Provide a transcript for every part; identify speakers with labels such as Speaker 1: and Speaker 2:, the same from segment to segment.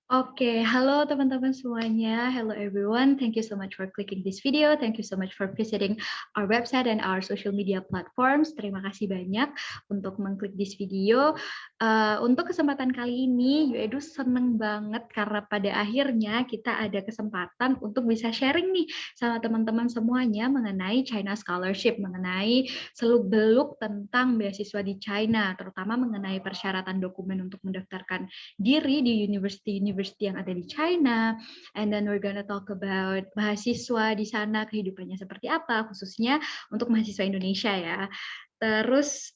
Speaker 1: Oke, halo teman-teman semuanya. Hello everyone. Thank you so much for clicking this video. Thank you so much for visiting our website and our social media platforms. Terima kasih banyak untuk mengklik this video. Untuk kesempatan kali ini, Edu seneng banget karena pada akhirnya kita ada kesempatan untuk bisa sharing nih sama teman-teman semuanya mengenai China Scholarship, mengenai seluk-beluk tentang beasiswa di China, terutama mengenai persyaratan dokumen untuk mendaftarkan diri di university yang ada di China, and then we're gonna talk about mahasiswa di sana, kehidupannya seperti apa, khususnya untuk mahasiswa Indonesia ya. Terus,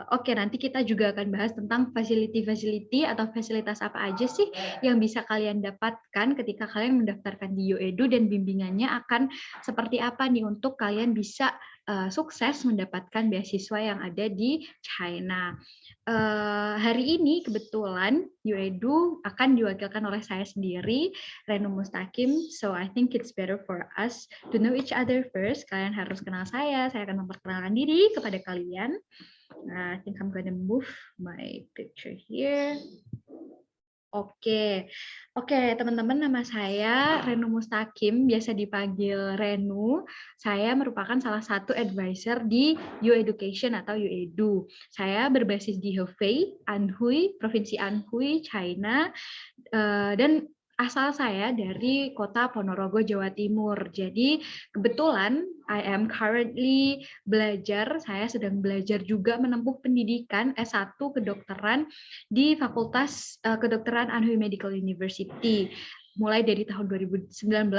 Speaker 1: oke, nanti kita juga akan bahas tentang facility atau fasilitas apa aja sih yang bisa kalian dapatkan ketika kalian mendaftarkan di UEDU, dan bimbingannya akan seperti apa nih untuk kalian bisa sukses mendapatkan beasiswa yang ada di China. Hari ini kebetulan UEDU akan diwakilkan oleh saya sendiri, Renu Mustaqim. So I think it's better for us to know each other first. Kalian harus kenal saya akan memperkenalkan diri kepada kalian. I think I'm gonna move my picture here. Oke, teman-teman, nama saya Renu Mustaqim, biasa dipanggil Renu. Saya merupakan salah satu advisor di U Education atau UEDU. Saya berbasis di Hefei, Anhui, Provinsi Anhui, China, dan asal saya dari kota Ponorogo, Jawa Timur. Jadi kebetulan I am currently saya sedang belajar juga menempuh pendidikan S1 kedokteran di Fakultas Kedokteran Anhui Medical University, mulai dari tahun 2019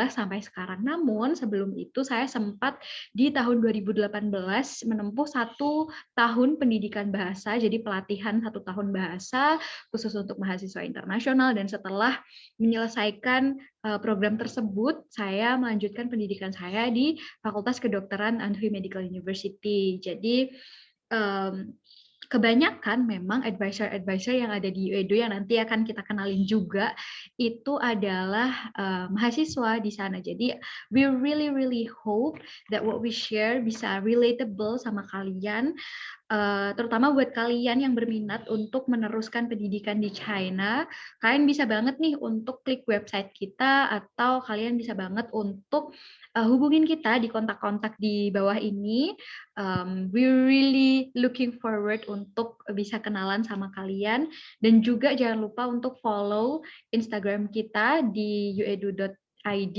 Speaker 1: sampai sekarang. Namun sebelum itu saya sempat di tahun 2018 menempuh 1 tahun pendidikan bahasa, jadi pelatihan 1 tahun bahasa khusus untuk mahasiswa internasional, dan setelah menyelesaikan program tersebut, saya melanjutkan pendidikan saya di Fakultas Kedokteran Anhui Medical University. Jadi kebanyakan memang advisor yang ada di UEDU yang nanti akan kita kenalin juga itu adalah mahasiswa di sana. Jadi we really hope that what we share bisa relatable sama kalian, terutama buat kalian yang berminat untuk meneruskan pendidikan di China. Kalian bisa banget nih untuk klik website kita, atau kalian bisa banget untuk hubungin kita di kontak-kontak di bawah ini. We really looking forward untuk bisa kenalan sama kalian, dan juga jangan lupa untuk follow Instagram kita di uedu.id.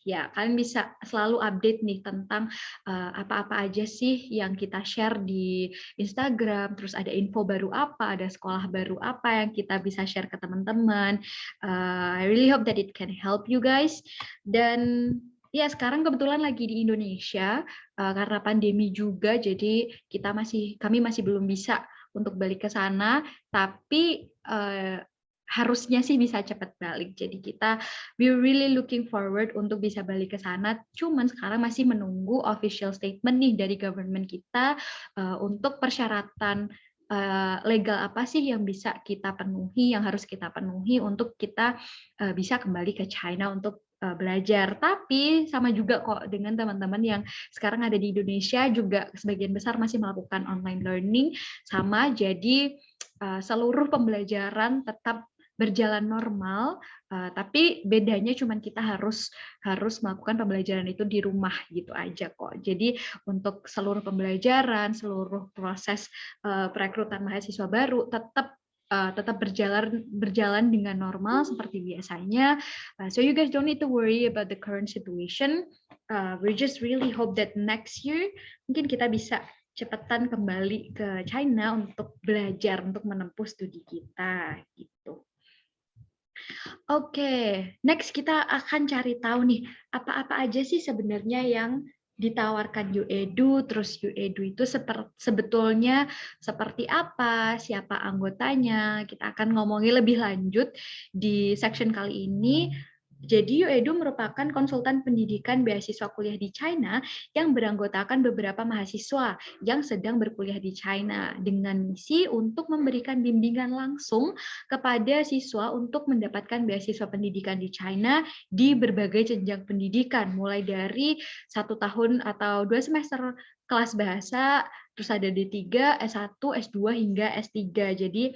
Speaker 1: Ya, kalian bisa selalu update nih tentang apa-apa aja sih yang kita share di Instagram, terus ada info baru apa, ada sekolah baru apa yang kita bisa share ke teman-teman. I really hope that it can help you guys. Dan ya, sekarang kebetulan lagi di Indonesia karena pandemi juga, jadi kami masih belum bisa untuk balik ke sana, tapi harusnya sih bisa cepat balik. Jadi we really looking forward untuk bisa balik ke sana. Cuman sekarang masih menunggu official statement nih dari government kita untuk persyaratan legal apa sih yang bisa kita penuhi, yang harus kita penuhi untuk kita bisa kembali ke China untuk belajar. Tapi sama juga kok dengan teman-teman yang sekarang ada di Indonesia, juga sebagian besar masih melakukan online learning sama. Jadi seluruh pembelajaran tetap berjalan normal, tapi bedanya cuma kita harus melakukan pembelajaran itu di rumah gitu aja kok. Jadi untuk seluruh pembelajaran, seluruh proses perekrutan mahasiswa baru tetap berjalan dengan normal seperti biasanya. So you guys don't need to worry about the current situation. We just really hope that next year mungkin kita bisa cepetan kembali ke China untuk belajar, untuk menempuh studi kita gitu. Oke, next kita akan cari tahu nih, apa-apa aja sih sebenarnya yang ditawarkan UEDU, terus UEDU itu sebetulnya seperti apa, siapa anggotanya. Kita akan ngomongin lebih lanjut di section kali ini. Jadi UEDU merupakan konsultan pendidikan beasiswa kuliah di China yang beranggotakan beberapa mahasiswa yang sedang berkuliah di China dengan misi untuk memberikan bimbingan langsung kepada siswa untuk mendapatkan beasiswa pendidikan di China di berbagai jenjang pendidikan, mulai dari 1 tahun atau 2 semester kelas bahasa, terus ada D3, S1, S2 hingga S3. Jadi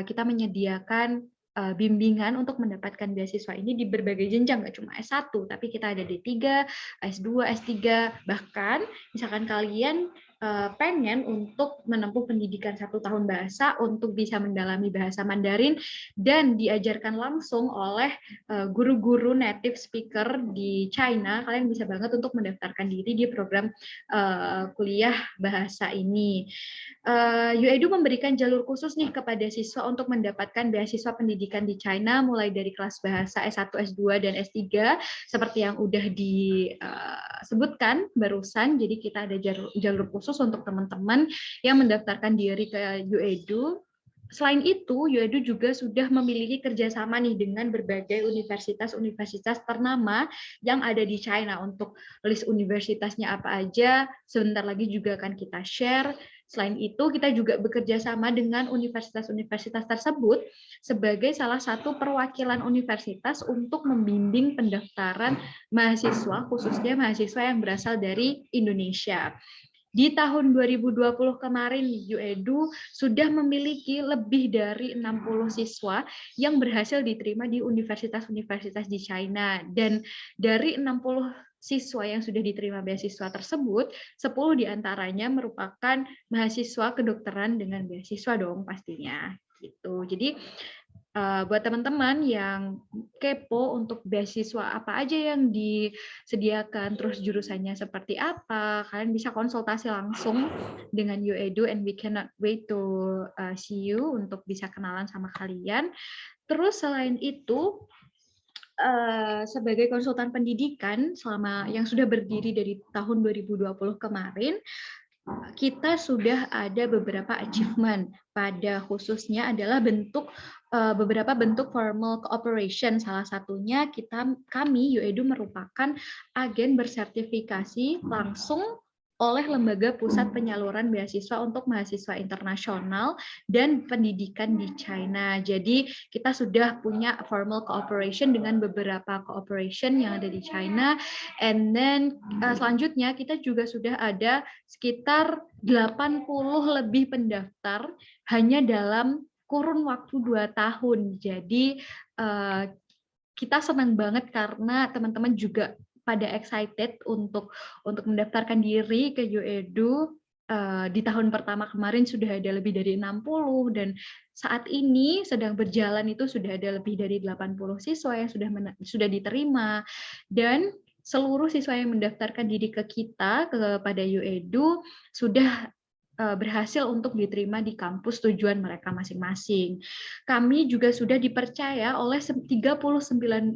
Speaker 1: kita menyediakan bimbingan untuk mendapatkan beasiswa ini di berbagai jenjang, nggak cuma S1, tapi kita ada D3, S2, S3, bahkan misalkan kalian pengen untuk menempuh pendidikan 1 tahun bahasa untuk bisa mendalami bahasa Mandarin dan diajarkan langsung oleh guru-guru native speaker di China, kalian bisa banget untuk mendaftarkan diri di program kuliah bahasa ini. UEDU memberikan jalur khusus nih kepada siswa untuk mendapatkan beasiswa pendidikan di China mulai dari kelas bahasa S1, S2, dan S3 seperti yang udah disebutkan barusan. Jadi kita ada jalur khusus untuk teman-teman yang mendaftarkan diri ke UEDU. Selain itu, UEDU juga sudah memiliki kerjasama nih dengan berbagai universitas-universitas ternama yang ada di China. Untuk list universitasnya apa aja, sebentar lagi juga akan kita share. Selain itu, kita juga bekerja sama dengan universitas-universitas tersebut sebagai salah satu perwakilan universitas untuk membimbing pendaftaran mahasiswa, khususnya mahasiswa yang berasal dari Indonesia. Di tahun 2020 kemarin, UEDU sudah memiliki lebih dari 60 siswa yang berhasil diterima di universitas-universitas di China. Dan dari 60 siswa yang sudah diterima beasiswa tersebut, 10 diantaranya merupakan mahasiswa kedokteran dengan beasiswa dong pastinya. Gitu. Jadi buat teman-teman yang kepo untuk beasiswa apa aja yang disediakan, terus jurusannya seperti apa, kalian bisa konsultasi langsung dengan UEDU, and we cannot wait to see you untuk bisa kenalan sama kalian. Terus selain itu, sebagai konsultan pendidikan selama yang sudah berdiri dari tahun 2020 kemarin, kita sudah ada beberapa achievement, pada khususnya adalah beberapa bentuk formal cooperation. Salah satunya kami UEDU merupakan agen bersertifikasi langsung oleh Lembaga Pusat Penyaluran Beasiswa untuk Mahasiswa Internasional dan Pendidikan di China. Jadi kita sudah punya formal cooperation dengan beberapa cooperation yang ada di China. And then selanjutnya kita juga sudah ada sekitar 80 lebih pendaftar hanya dalam kurun waktu 2 tahun. Jadi kita senang banget karena teman-teman juga pada excited untuk mendaftarkan diri ke UEDU. Di tahun pertama kemarin sudah ada lebih dari 60, dan saat ini sedang berjalan itu sudah ada lebih dari 80 siswa yang sudah diterima, dan seluruh siswa yang mendaftarkan diri ke kita kepada UEDU sudah berhasil untuk diterima di kampus tujuan mereka masing-masing. Kami juga sudah dipercaya oleh 39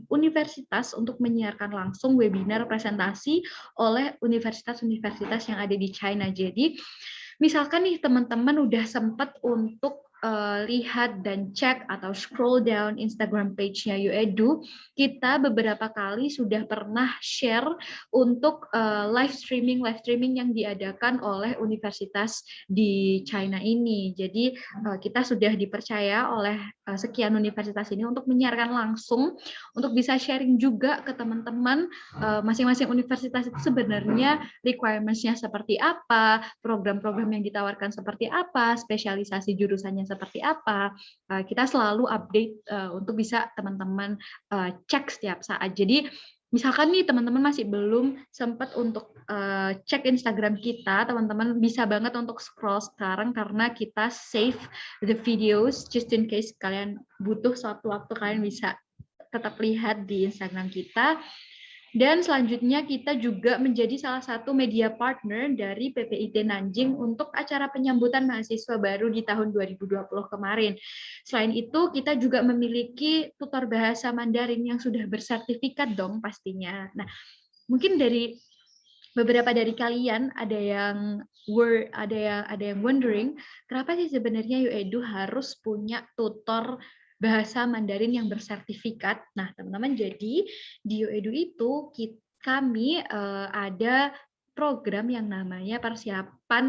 Speaker 1: universitas untuk menyiarkan langsung webinar presentasi oleh universitas-universitas yang ada di China. Jadi, misalkan nih teman-teman udah sempat untuk lihat dan cek atau scroll down Instagram page-nya UEDU, kita beberapa kali sudah pernah share untuk live streaming yang diadakan oleh universitas di China ini. Jadi kita sudah dipercaya oleh sekian universitas ini untuk menyiarkan langsung, untuk bisa sharing juga ke teman-teman masing-masing universitas itu sebenarnya requirements-nya seperti apa, program-program yang ditawarkan seperti apa, spesialisasi jurusannya seperti apa. Kita selalu update untuk bisa teman-teman cek setiap saat. Jadi misalkan nih teman-teman masih belum sempat untuk cek Instagram kita, teman-teman bisa banget untuk scroll sekarang karena kita save the videos just in case kalian butuh suatu waktu, kalian bisa tetap lihat di Instagram kita. Dan selanjutnya kita juga menjadi salah satu media partner dari PPIT Nanjing untuk acara penyambutan mahasiswa baru di tahun 2020 kemarin. Selain itu, kita juga memiliki tutor bahasa Mandarin yang sudah bersertifikat dong pastinya. Nah, mungkin dari beberapa dari kalian ada yang wondering, kenapa sih sebenarnya UEDU harus punya tutor bahasa Mandarin yang bersertifikat? Nah, teman-teman, jadi di UEDU itu kami ada program yang namanya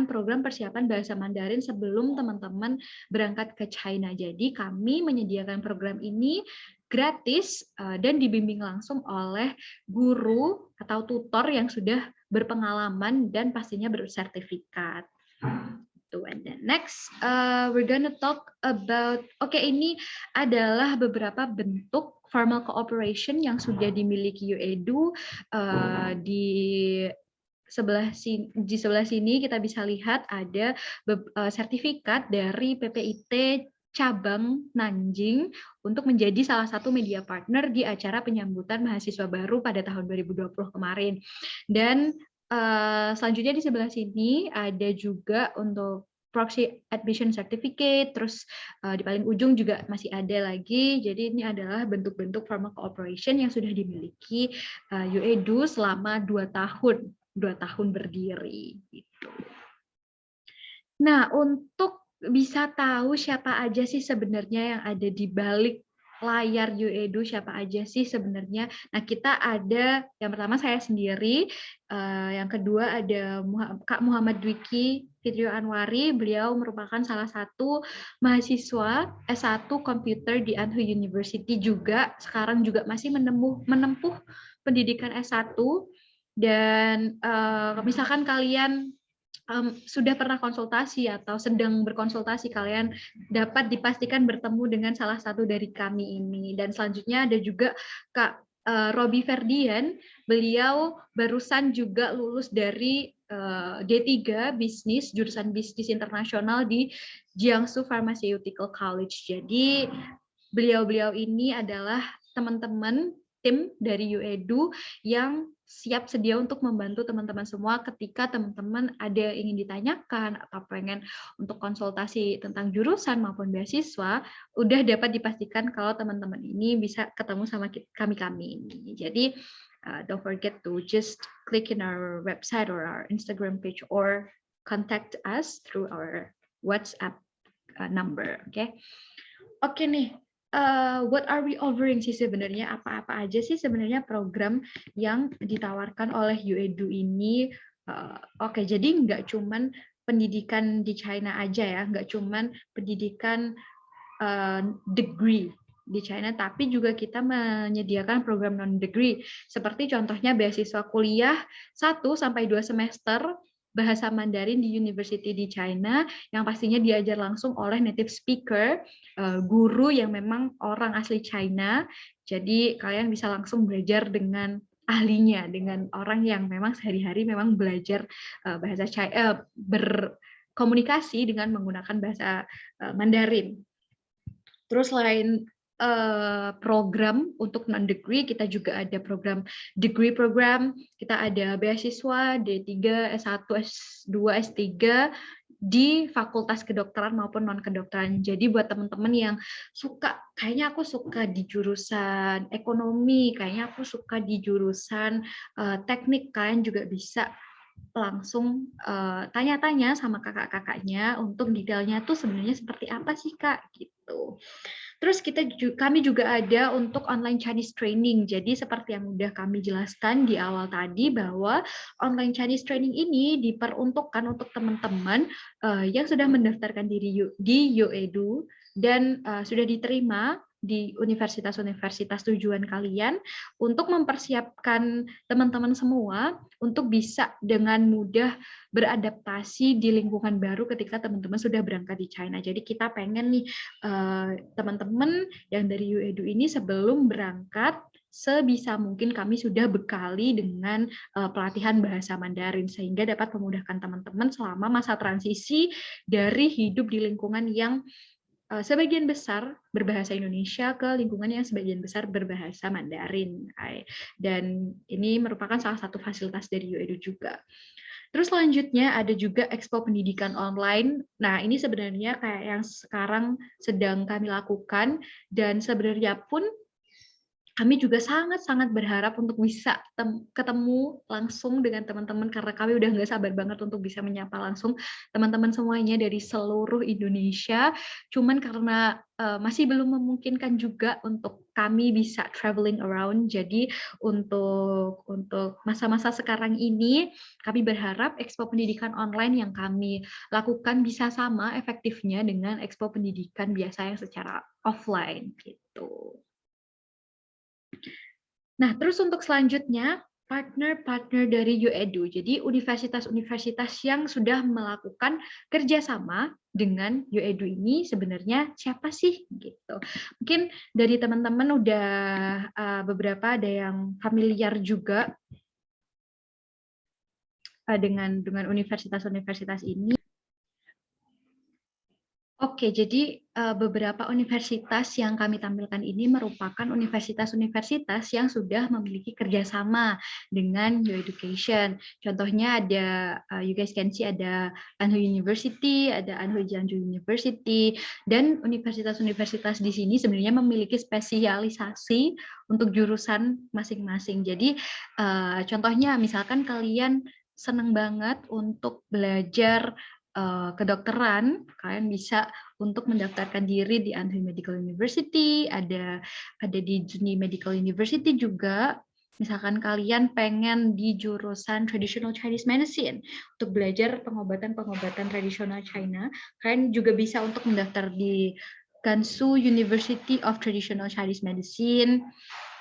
Speaker 1: program persiapan bahasa Mandarin sebelum teman-teman berangkat ke China. Jadi kami menyediakan program ini gratis dan dibimbing langsung oleh guru atau tutor yang sudah berpengalaman dan pastinya bersertifikat. gitu. And then next, we're gonna talk about, ini adalah beberapa bentuk formal cooperation yang sudah dimiliki UEDU. Di sebelah sini kita bisa lihat ada sertifikat dari PPIT cabang Nanjing untuk menjadi salah satu media partner di acara penyambutan mahasiswa baru pada tahun 2020 kemarin. Dan selanjutnya di sebelah sini ada juga untuk proxy admission certificate, terus di paling ujung juga masih ada lagi. Jadi ini adalah bentuk-bentuk formal cooperation yang sudah dimiliki UEDU selama 2 tahun berdiri. Gitu. Nah, untuk bisa tahu siapa aja sih sebenarnya yang ada di balik layar UEDU, siapa aja sih sebenarnya. Nah, kita ada yang pertama saya sendiri, yang kedua ada Kak Muhammad Dwiki Fitrio Anwari. Beliau merupakan salah satu mahasiswa S1 komputer di Anhui University juga. Sekarang juga masih menempuh pendidikan S1. Dan misalkan kalian sudah pernah konsultasi atau sedang berkonsultasi, kalian dapat dipastikan bertemu dengan salah satu dari kami ini. Dan selanjutnya ada juga Kak Robi Ferdian, beliau barusan juga lulus dari D3 bisnis, jurusan bisnis internasional di Jiangsu Pharmaceutical College. Jadi beliau-beliau ini adalah teman-teman tim dari UEDU yang siap sedia untuk membantu teman-teman semua ketika teman-teman ada yang ingin ditanyakan atau pengen untuk konsultasi tentang jurusan maupun beasiswa, udah dapat dipastikan kalau teman-teman ini bisa ketemu sama kami ini. Jadi don't forget to just click in our website or our Instagram page or contact us through our WhatsApp number. Oke nih. What are we offering sih sebenarnya? Apa-apa aja sih sebenarnya program yang ditawarkan oleh UEDU ini? Jadi nggak cuman pendidikan di China aja ya, nggak cuman pendidikan degree di China, tapi juga kita menyediakan program non-degree, seperti contohnya beasiswa kuliah 1-2 semester bahasa Mandarin di University di China, yang pastinya diajar langsung oleh native speaker, guru yang memang orang asli China. Jadi kalian bisa langsung belajar dengan ahlinya, dengan orang yang memang sehari-hari memang belajar bahasa China, berkomunikasi dengan menggunakan bahasa Mandarin. Terus selain program untuk non-degree, kita juga ada program degree program, kita ada beasiswa D3, S1, S2, S3 di fakultas kedokteran maupun non-kedokteran. Jadi buat teman-teman yang kayaknya aku suka di jurusan ekonomi, kayaknya aku suka di jurusan teknik, kalian juga bisa langsung tanya-tanya sama kakak-kakaknya untuk detailnya tuh sebenarnya seperti apa sih Kak, gitu. Terus kami juga ada untuk online Chinese training. Jadi seperti yang udah kami jelaskan di awal tadi, bahwa online Chinese training ini diperuntukkan untuk teman-teman yang sudah mendaftarkan diri di UEDU dan sudah diterima di universitas-universitas tujuan kalian, untuk mempersiapkan teman-teman semua untuk bisa dengan mudah beradaptasi di lingkungan baru ketika teman-teman sudah berangkat di China. Jadi kita pengen nih teman-teman yang dari UEDU ini sebelum berangkat, sebisa mungkin kami sudah bekali dengan pelatihan bahasa Mandarin, sehingga dapat memudahkan teman-teman selama masa transisi dari hidup di lingkungan yang sebagian besar berbahasa Indonesia ke lingkungan yang sebagian besar berbahasa Mandarin. Dan ini merupakan salah satu fasilitas dari UEDU juga. Terus selanjutnya ada juga Expo Pendidikan Online. Nah, ini sebenarnya kayak yang sekarang sedang kami lakukan, dan sebenarnya pun kami juga sangat-sangat berharap untuk bisa ketemu langsung dengan teman-teman, karena kami udah nggak sabar banget untuk bisa menyapa langsung teman-teman semuanya dari seluruh Indonesia. Cuman karena masih belum memungkinkan juga untuk kami bisa traveling around, jadi untuk masa-masa sekarang ini kami berharap Expo Pendidikan Online yang kami lakukan bisa sama efektifnya dengan Expo Pendidikan biasa yang secara offline gitu. Nah, terus untuk selanjutnya, partner-partner dari UEDU. Jadi universitas-universitas yang sudah melakukan kerjasama dengan UEDU ini sebenarnya siapa sih gitu. Mungkin dari teman-teman udah beberapa ada yang familiar juga dengan universitas-universitas ini. Oke, jadi beberapa universitas yang kami tampilkan ini merupakan universitas-universitas yang sudah memiliki kerjasama dengan Your Education. Contohnya ada, you guys can see ada Anhui University, ada Anhui Jeonju University, dan universitas-universitas di sini sebenarnya memiliki spesialisasi untuk jurusan masing-masing. Jadi contohnya misalkan kalian senang banget untuk belajar kedokteran, kalian bisa untuk mendaftarkan diri di Anhui Medical University, ada di Juni Medical University juga. Misalkan kalian pengen di jurusan Traditional Chinese Medicine untuk belajar pengobatan tradisional China, kalian juga bisa untuk mendaftar di Gansu University of Traditional Chinese Medicine.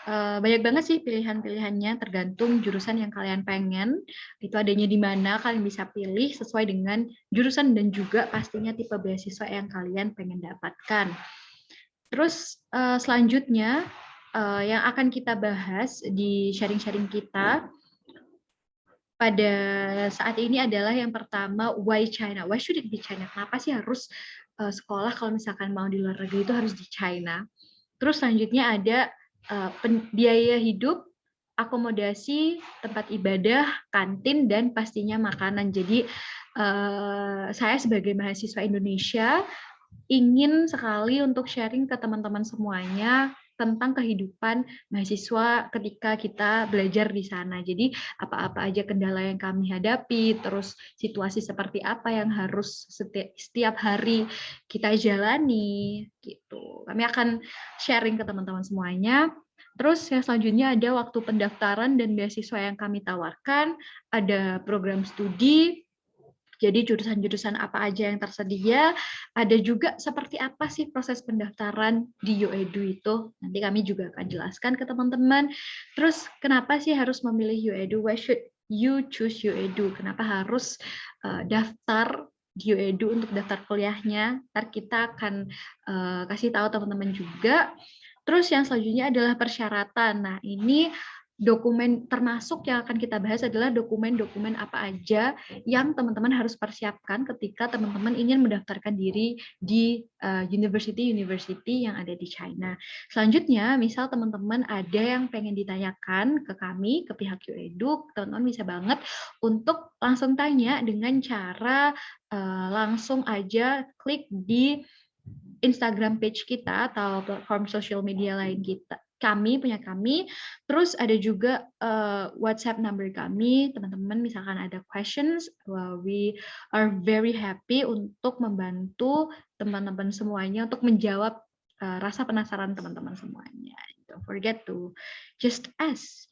Speaker 1: Banyak banget sih pilihan-pilihannya, tergantung jurusan yang kalian pengen. Itu adanya di mana, kalian bisa pilih sesuai dengan jurusan dan juga pastinya tipe beasiswa yang kalian pengen dapatkan. Terus selanjutnya yang akan kita bahas di sharing-sharing kita pada saat ini adalah yang pertama, why China? Why should it be China? Kenapa sih harus sekolah kalau misalkan mau di luar negeri itu harus di China? Terus selanjutnya ada biaya hidup, akomodasi, tempat ibadah, kantin, dan pastinya makanan. Jadi saya sebagai mahasiswa Indonesia ingin sekali untuk sharing ke teman-teman semuanya tentang kehidupan mahasiswa ketika kita belajar di sana. Jadi apa-apa aja kendala yang kami hadapi, terus situasi seperti apa yang harus setiap hari kita jalani gitu. Kami akan sharing ke teman-teman semuanya. Terus yang selanjutnya ada waktu pendaftaran dan beasiswa yang kami tawarkan, ada program studi. Jadi jurusan-jurusan apa aja yang tersedia, ada juga seperti apa sih proses pendaftaran di UEDU itu. Nanti kami juga akan jelaskan ke teman-teman. Terus kenapa sih harus memilih UEDU? Why should you choose UEDU? Kenapa harus daftar di UEDU untuk daftar kuliahnya? Ntar kita akan kasih tahu teman-teman juga. Terus yang selanjutnya adalah persyaratan. Nah, ini dokumen termasuk yang akan kita bahas adalah dokumen-dokumen apa aja yang teman-teman harus persiapkan ketika teman-teman ingin mendaftarkan diri di university yang ada di China. Selanjutnya, misal teman-teman ada yang pengen ditanyakan ke kami, ke pihak UEDU, teman-teman bisa banget untuk langsung tanya dengan cara langsung aja klik di Instagram page kita atau platform social media lain kita. Punya kami, terus ada juga WhatsApp number kami, teman-teman misalkan ada questions, we are very happy untuk membantu teman-teman semuanya untuk menjawab rasa penasaran teman-teman semuanya. Don't forget to just ask,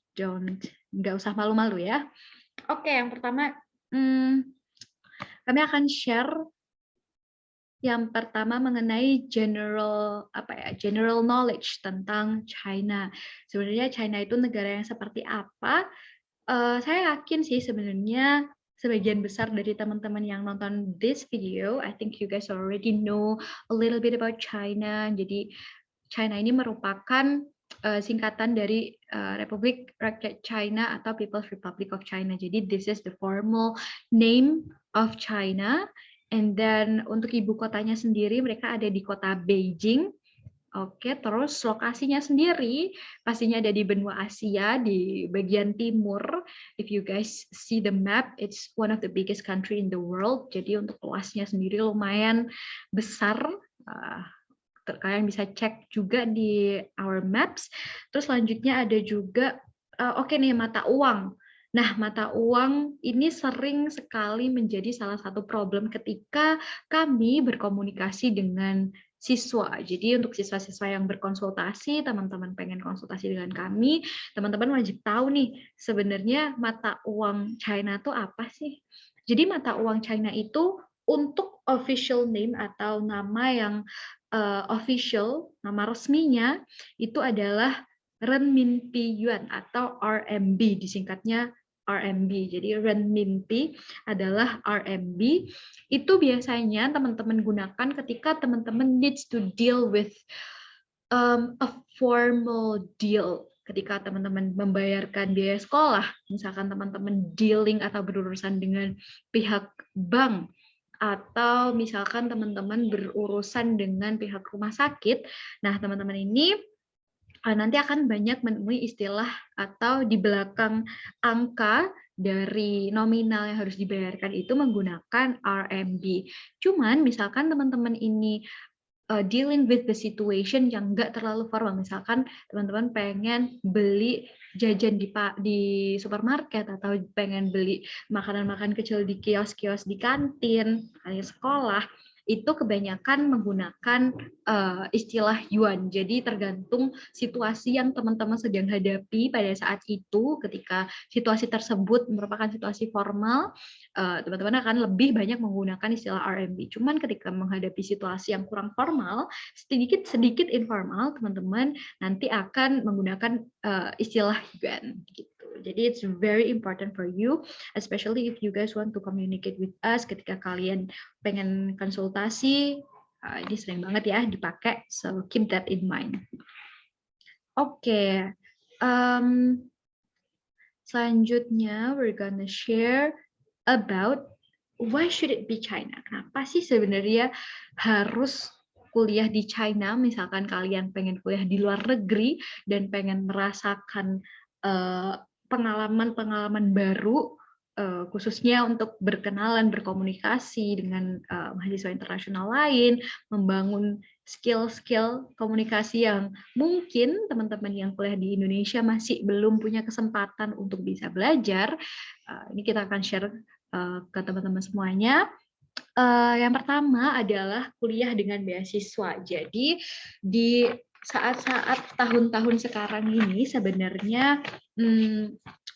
Speaker 1: nggak usah malu-malu ya. Oke, yang pertama kami akan share yang pertama mengenai general knowledge tentang China. Sebenarnya China itu negara yang seperti apa? Saya yakin sih sebenarnya sebagian besar dari teman-teman yang nonton this video, I think you guys already know a little bit about China. Jadi China ini merupakan singkatan dari Republik Rakyat China atau People's Republic of China. Jadi this is the formal name of China. And then untuk ibu kotanya sendiri mereka ada di kota Beijing. Oke, terus lokasinya sendiri pastinya ada di benua Asia di bagian timur. If you guys see the map, it's one of the biggest country in the world. Jadi untuk luasnya sendiri lumayan besar. Kalian bisa cek juga di our maps. Terus selanjutnya ada juga oke nih mata uang. Nah, mata uang ini sering sekali menjadi salah satu problem ketika kami berkomunikasi dengan siswa. Jadi untuk siswa-siswa yang berkonsultasi, teman-teman pengen konsultasi dengan kami, teman-teman wajib tahu nih sebenarnya mata uang China itu apa sih? Jadi mata uang China itu untuk official name atau nama yang official, nama resminya itu adalah renminbi yuan atau RMB, disingkatnya RMB. Jadi renminbi adalah RMB. Itu biasanya teman-teman gunakan ketika teman-teman needs to deal with a formal deal. Ketika teman-teman membayarkan biaya sekolah, misalkan teman-teman dealing atau berurusan dengan pihak bank, atau misalkan teman-teman berurusan dengan pihak rumah sakit. Nah, teman-teman ini nanti akan banyak menemui istilah atau di belakang angka dari nominal yang harus dibayarkan itu menggunakan RMB. Cuman misalkan teman-teman ini dealing with the situation yang nggak terlalu formal. Misalkan teman-teman pengen beli jajan di supermarket atau pengen beli makanan-makanan kecil di kios-kios di kantin, di sekolah, itu kebanyakan menggunakan istilah yuan. Jadi tergantung situasi yang teman-teman sedang hadapi pada saat itu. Ketika situasi tersebut merupakan situasi formal, teman-teman akan lebih banyak menggunakan istilah RMB. Cuman ketika menghadapi situasi yang kurang formal, sedikit informal, teman-teman nanti akan menggunakan istilah yuan gitu. Jadi it's very important for you, especially if you guys want to communicate with us. Ketika kalian pengen konsultasi, ini sering banget ya dipakai, so keep that in mind. Oke. Selanjutnya we're gonna share about why should it be China? Kenapa sih sebenarnya harus kuliah di China? Misalkan kalian pengen kuliah di luar negeri dan pengen merasakan pengalaman-pengalaman baru, khususnya untuk berkenalan, berkomunikasi dengan mahasiswa internasional lain, membangun skill-skill komunikasi yang mungkin teman-teman yang kuliah di Indonesia masih belum punya kesempatan untuk bisa belajar. Ini kita akan share ke teman-teman semuanya. Yang pertama adalah kuliah dengan beasiswa. Jadi di saat-saat tahun-tahun sekarang ini sebenarnya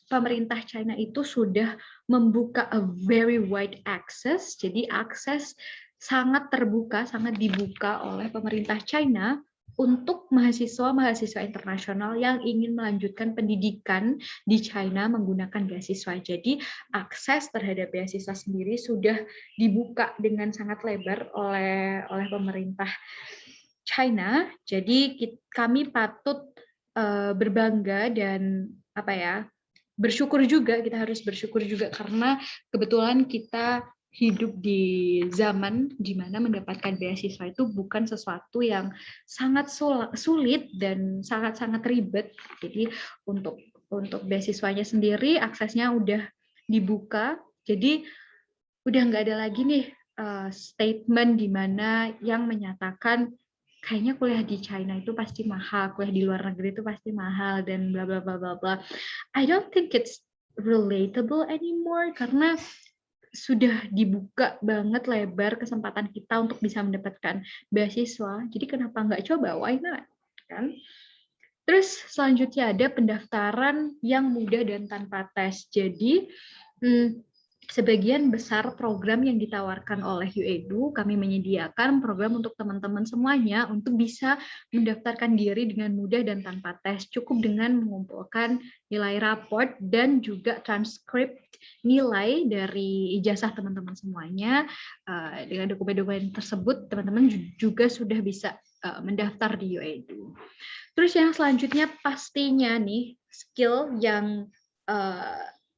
Speaker 1: pemerintah China itu sudah membuka a very wide access. Jadi akses sangat terbuka, sangat dibuka oleh pemerintah China untuk mahasiswa-mahasiswa internasional yang ingin melanjutkan pendidikan di China menggunakan beasiswa. Jadi akses terhadap beasiswa sendiri sudah dibuka dengan sangat lebar oleh pemerintah China. Jadi kami patut berbangga dan bersyukur juga. Kita harus bersyukur juga karena kebetulan kita hidup di zaman di mana mendapatkan beasiswa itu bukan sesuatu yang sangat sulit dan sangat-sangat ribet. Jadi untuk beasiswanya sendiri aksesnya udah dibuka. Jadi udah nggak ada lagi nih statement di mana yang menyatakan kayaknya kuliah di China itu pasti mahal, kuliah di luar negeri itu pasti mahal dan bla bla bla bla bla. I don't think it's relatable anymore karena sudah dibuka banget lebar kesempatan kita untuk bisa mendapatkan beasiswa. Jadi kenapa nggak coba? Why not? Kan? Terus selanjutnya ada pendaftaran yang mudah dan tanpa tes. Jadi sebagian besar program yang ditawarkan oleh UEDU, kami menyediakan program untuk teman-teman semuanya untuk bisa mendaftarkan diri dengan mudah dan tanpa tes. Cukup dengan mengumpulkan nilai raport dan juga transkrip nilai dari ijazah teman-teman semuanya. Dengan dokumen-dokumen tersebut, teman-teman juga sudah bisa mendaftar di UEDU. Terus yang selanjutnya pastinya nih, skill yang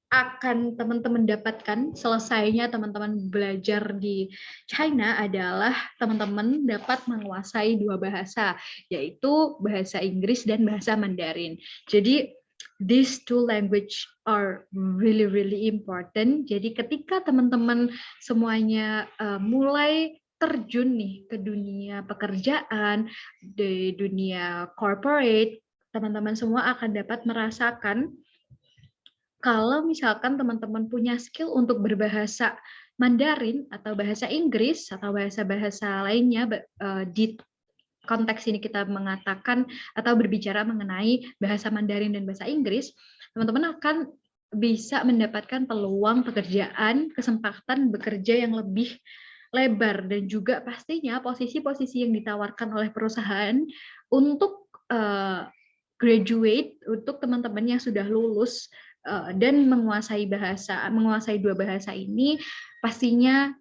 Speaker 1: akan teman-teman dapatkan selesainya teman-teman belajar di China adalah teman-teman dapat menguasai 2 bahasa, yaitu bahasa Inggris dan bahasa Mandarin. Jadi these 2 language are really really important. Jadi ketika teman-teman semuanya mulai terjun nih ke dunia pekerjaan, di dunia corporate, teman-teman semua akan dapat merasakan kalau misalkan teman-teman punya skill untuk berbahasa Mandarin atau bahasa Inggris atau bahasa-bahasa lainnya, di konteks ini kita mengatakan atau berbicara mengenai bahasa Mandarin dan bahasa Inggris, teman-teman akan bisa mendapatkan peluang pekerjaan, kesempatan bekerja yang lebih lebar dan juga pastinya posisi-posisi yang ditawarkan oleh perusahaan untuk graduate, untuk teman-teman yang sudah lulus dan menguasai dua bahasa ini, pastinya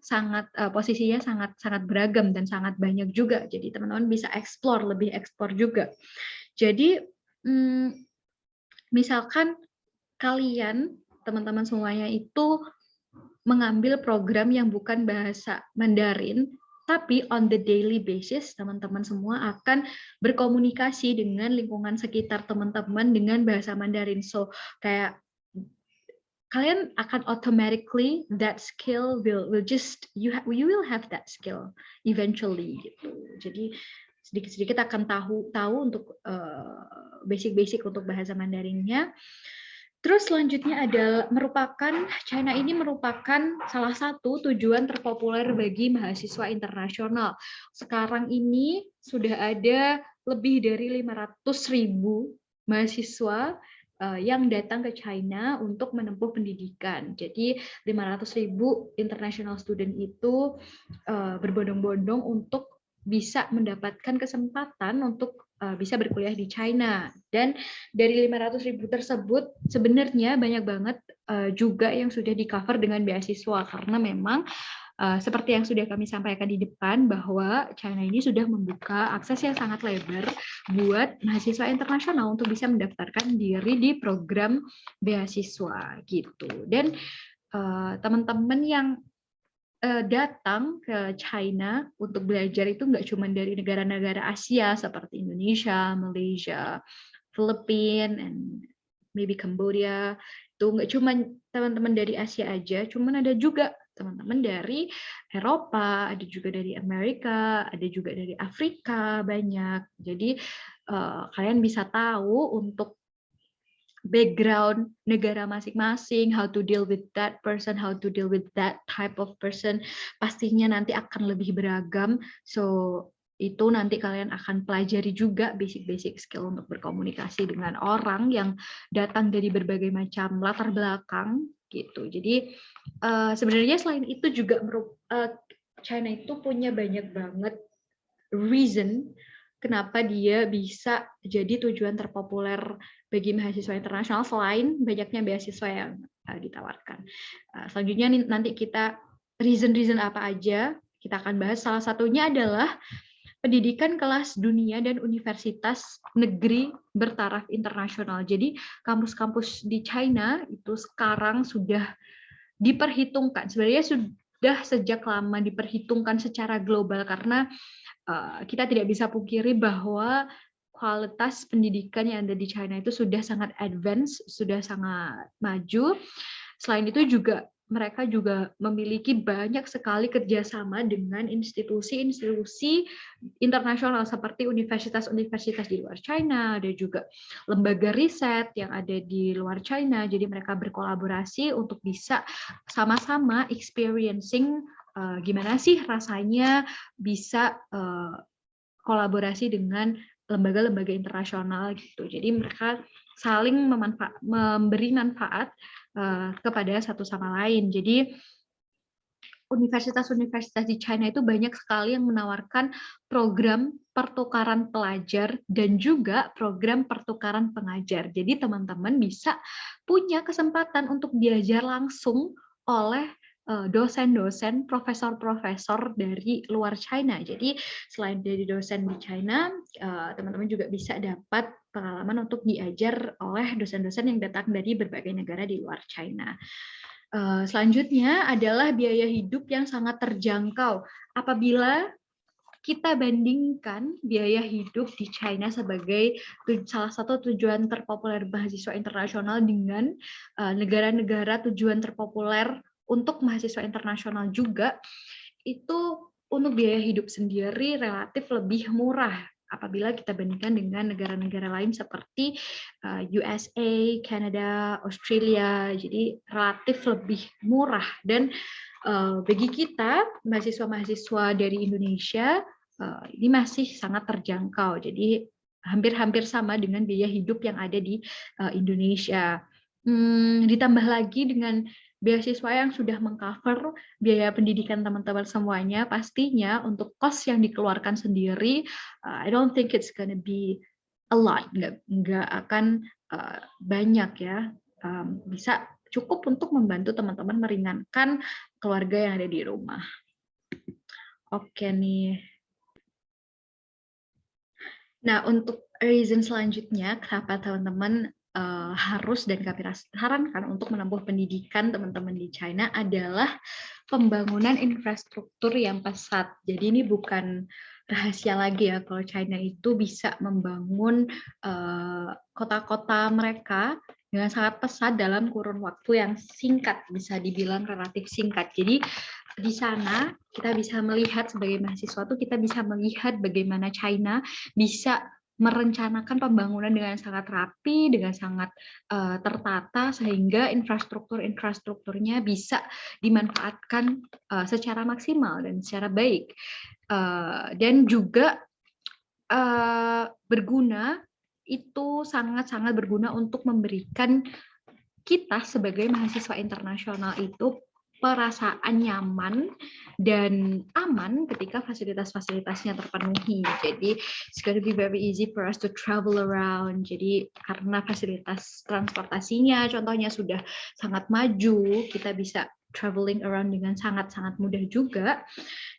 Speaker 1: posisinya sangat beragam dan sangat banyak juga. Jadi teman-teman bisa lebih explore juga. Jadi misalkan kalian teman-teman semuanya itu mengambil program yang bukan bahasa Mandarin, tapi on the daily basis teman-teman semua akan berkomunikasi dengan lingkungan sekitar teman-teman dengan bahasa Mandarin. So kayak kalian akan automatically that skill will just you will have that skill eventually gitu. Jadi sedikit-sedikit akan tahu untuk basic-basic untuk bahasa Mandarinnya. Terus selanjutnya China ini merupakan salah satu tujuan terpopuler bagi mahasiswa internasional. Sekarang ini sudah ada lebih dari 500.000 mahasiswa yang datang ke China untuk menempuh pendidikan. Jadi 500.000 international student itu berbondong-bondong untuk bisa mendapatkan kesempatan untuk bisa berkuliah di China. Dan dari 500.000 tersebut sebenarnya banyak banget juga yang sudah di-cover dengan beasiswa, karena memang seperti yang sudah kami sampaikan di depan bahwa China ini sudah membuka akses yang sangat lebar buat mahasiswa internasional untuk bisa mendaftarkan diri di program beasiswa gitu. Dan teman-teman yang datang ke China untuk belajar itu nggak cuma dari negara-negara Asia seperti Indonesia, Malaysia, Filipina, and maybe Cambodia. Itu nggak cuma teman-teman dari Asia aja, cuman ada juga teman-teman dari Eropa, ada juga dari Amerika, ada juga dari Afrika, banyak. Jadi kalian bisa tahu untuk background negara masing-masing, how to deal with that person, how to deal with that type of person, pastinya nanti akan lebih beragam. So itu nanti kalian akan pelajari juga basic-basic skill untuk berkomunikasi dengan orang yang datang dari berbagai macam latar belakang gitu. Jadi sebenarnya selain itu juga China itu punya banyak banget reason kenapa dia bisa jadi tujuan terpopuler bagi mahasiswa internasional selain banyaknya beasiswa yang ditawarkan. Selanjutnya nanti kita reason apa aja kita akan bahas. Salah satunya adalah pendidikan kelas dunia dan universitas negeri bertaraf internasional. Jadi kampus-kampus di China itu sekarang sudah diperhitungkan. Sebenarnya sudah sejak lama diperhitungkan secara global, karena kita tidak bisa pungkiri bahwa kualitas pendidikan yang ada di China itu sudah sangat advance, sudah sangat maju. Selain itu juga mereka juga memiliki banyak sekali kerjasama dengan institusi-institusi internasional seperti universitas-universitas di luar China, ada juga lembaga riset yang ada di luar China. Jadi mereka berkolaborasi untuk bisa sama-sama experiencing gimana sih rasanya bisa kolaborasi dengan lembaga-lembaga internasional gitu. Jadi mereka saling memberi manfaat kepada satu sama lain. Jadi universitas-universitas di China itu banyak sekali yang menawarkan program pertukaran pelajar dan juga program pertukaran pengajar. Jadi teman-teman bisa punya kesempatan untuk belajar langsung oleh dosen-dosen, profesor-profesor dari luar China. Jadi selain dari dosen di China, teman-teman juga bisa dapat pengalaman untuk diajar oleh dosen-dosen yang datang dari berbagai negara di luar China. Selanjutnya adalah biaya hidup yang sangat terjangkau. Apabila kita bandingkan biaya hidup di China sebagai salah satu tujuan terpopuler mahasiswa internasional dengan negara-negara tujuan terpopuler untuk mahasiswa internasional juga, itu untuk biaya hidup sendiri relatif lebih murah apabila kita bandingkan dengan negara-negara lain seperti USA, Kanada, Australia. Jadi relatif lebih murah, dan bagi kita mahasiswa-mahasiswa dari Indonesia ini masih sangat terjangkau. Jadi hampir-hampir sama dengan biaya hidup yang ada di Indonesia. Ditambah lagi dengan beasiswa yang sudah mengcover biaya pendidikan teman-teman semuanya, pastinya untuk kos yang dikeluarkan sendiri, I don't think it's gonna be a lot, nggak akan banyak ya, bisa cukup untuk membantu teman-teman meringankan keluarga yang ada di rumah. Oke nih. Nah, untuk reason selanjutnya kenapa teman-teman harus dan kami sarankan untuk menempuh pendidikan teman-teman di China adalah pembangunan infrastruktur yang pesat. Jadi ini bukan rahasia lagi ya kalau China itu bisa membangun kota-kota mereka dengan sangat pesat dalam kurun waktu yang singkat, bisa dibilang relatif singkat. Jadi di sana kita bisa melihat sebagai mahasiswa tuh kita bisa melihat bagaimana China bisa merencanakan pembangunan dengan sangat rapi, dengan sangat tertata sehingga infrastrukturnya bisa dimanfaatkan secara maksimal dan secara baik, dan juga berguna, itu sangat-sangat berguna untuk memberikan kita sebagai mahasiswa internasional itu perasaan nyaman dan aman ketika fasilitas-fasilitasnya terpenuhi. Jadi it's going to be very easy for us to travel around. Jadi karena fasilitas transportasinya contohnya sudah sangat maju, kita bisa traveling around dengan sangat-sangat mudah juga.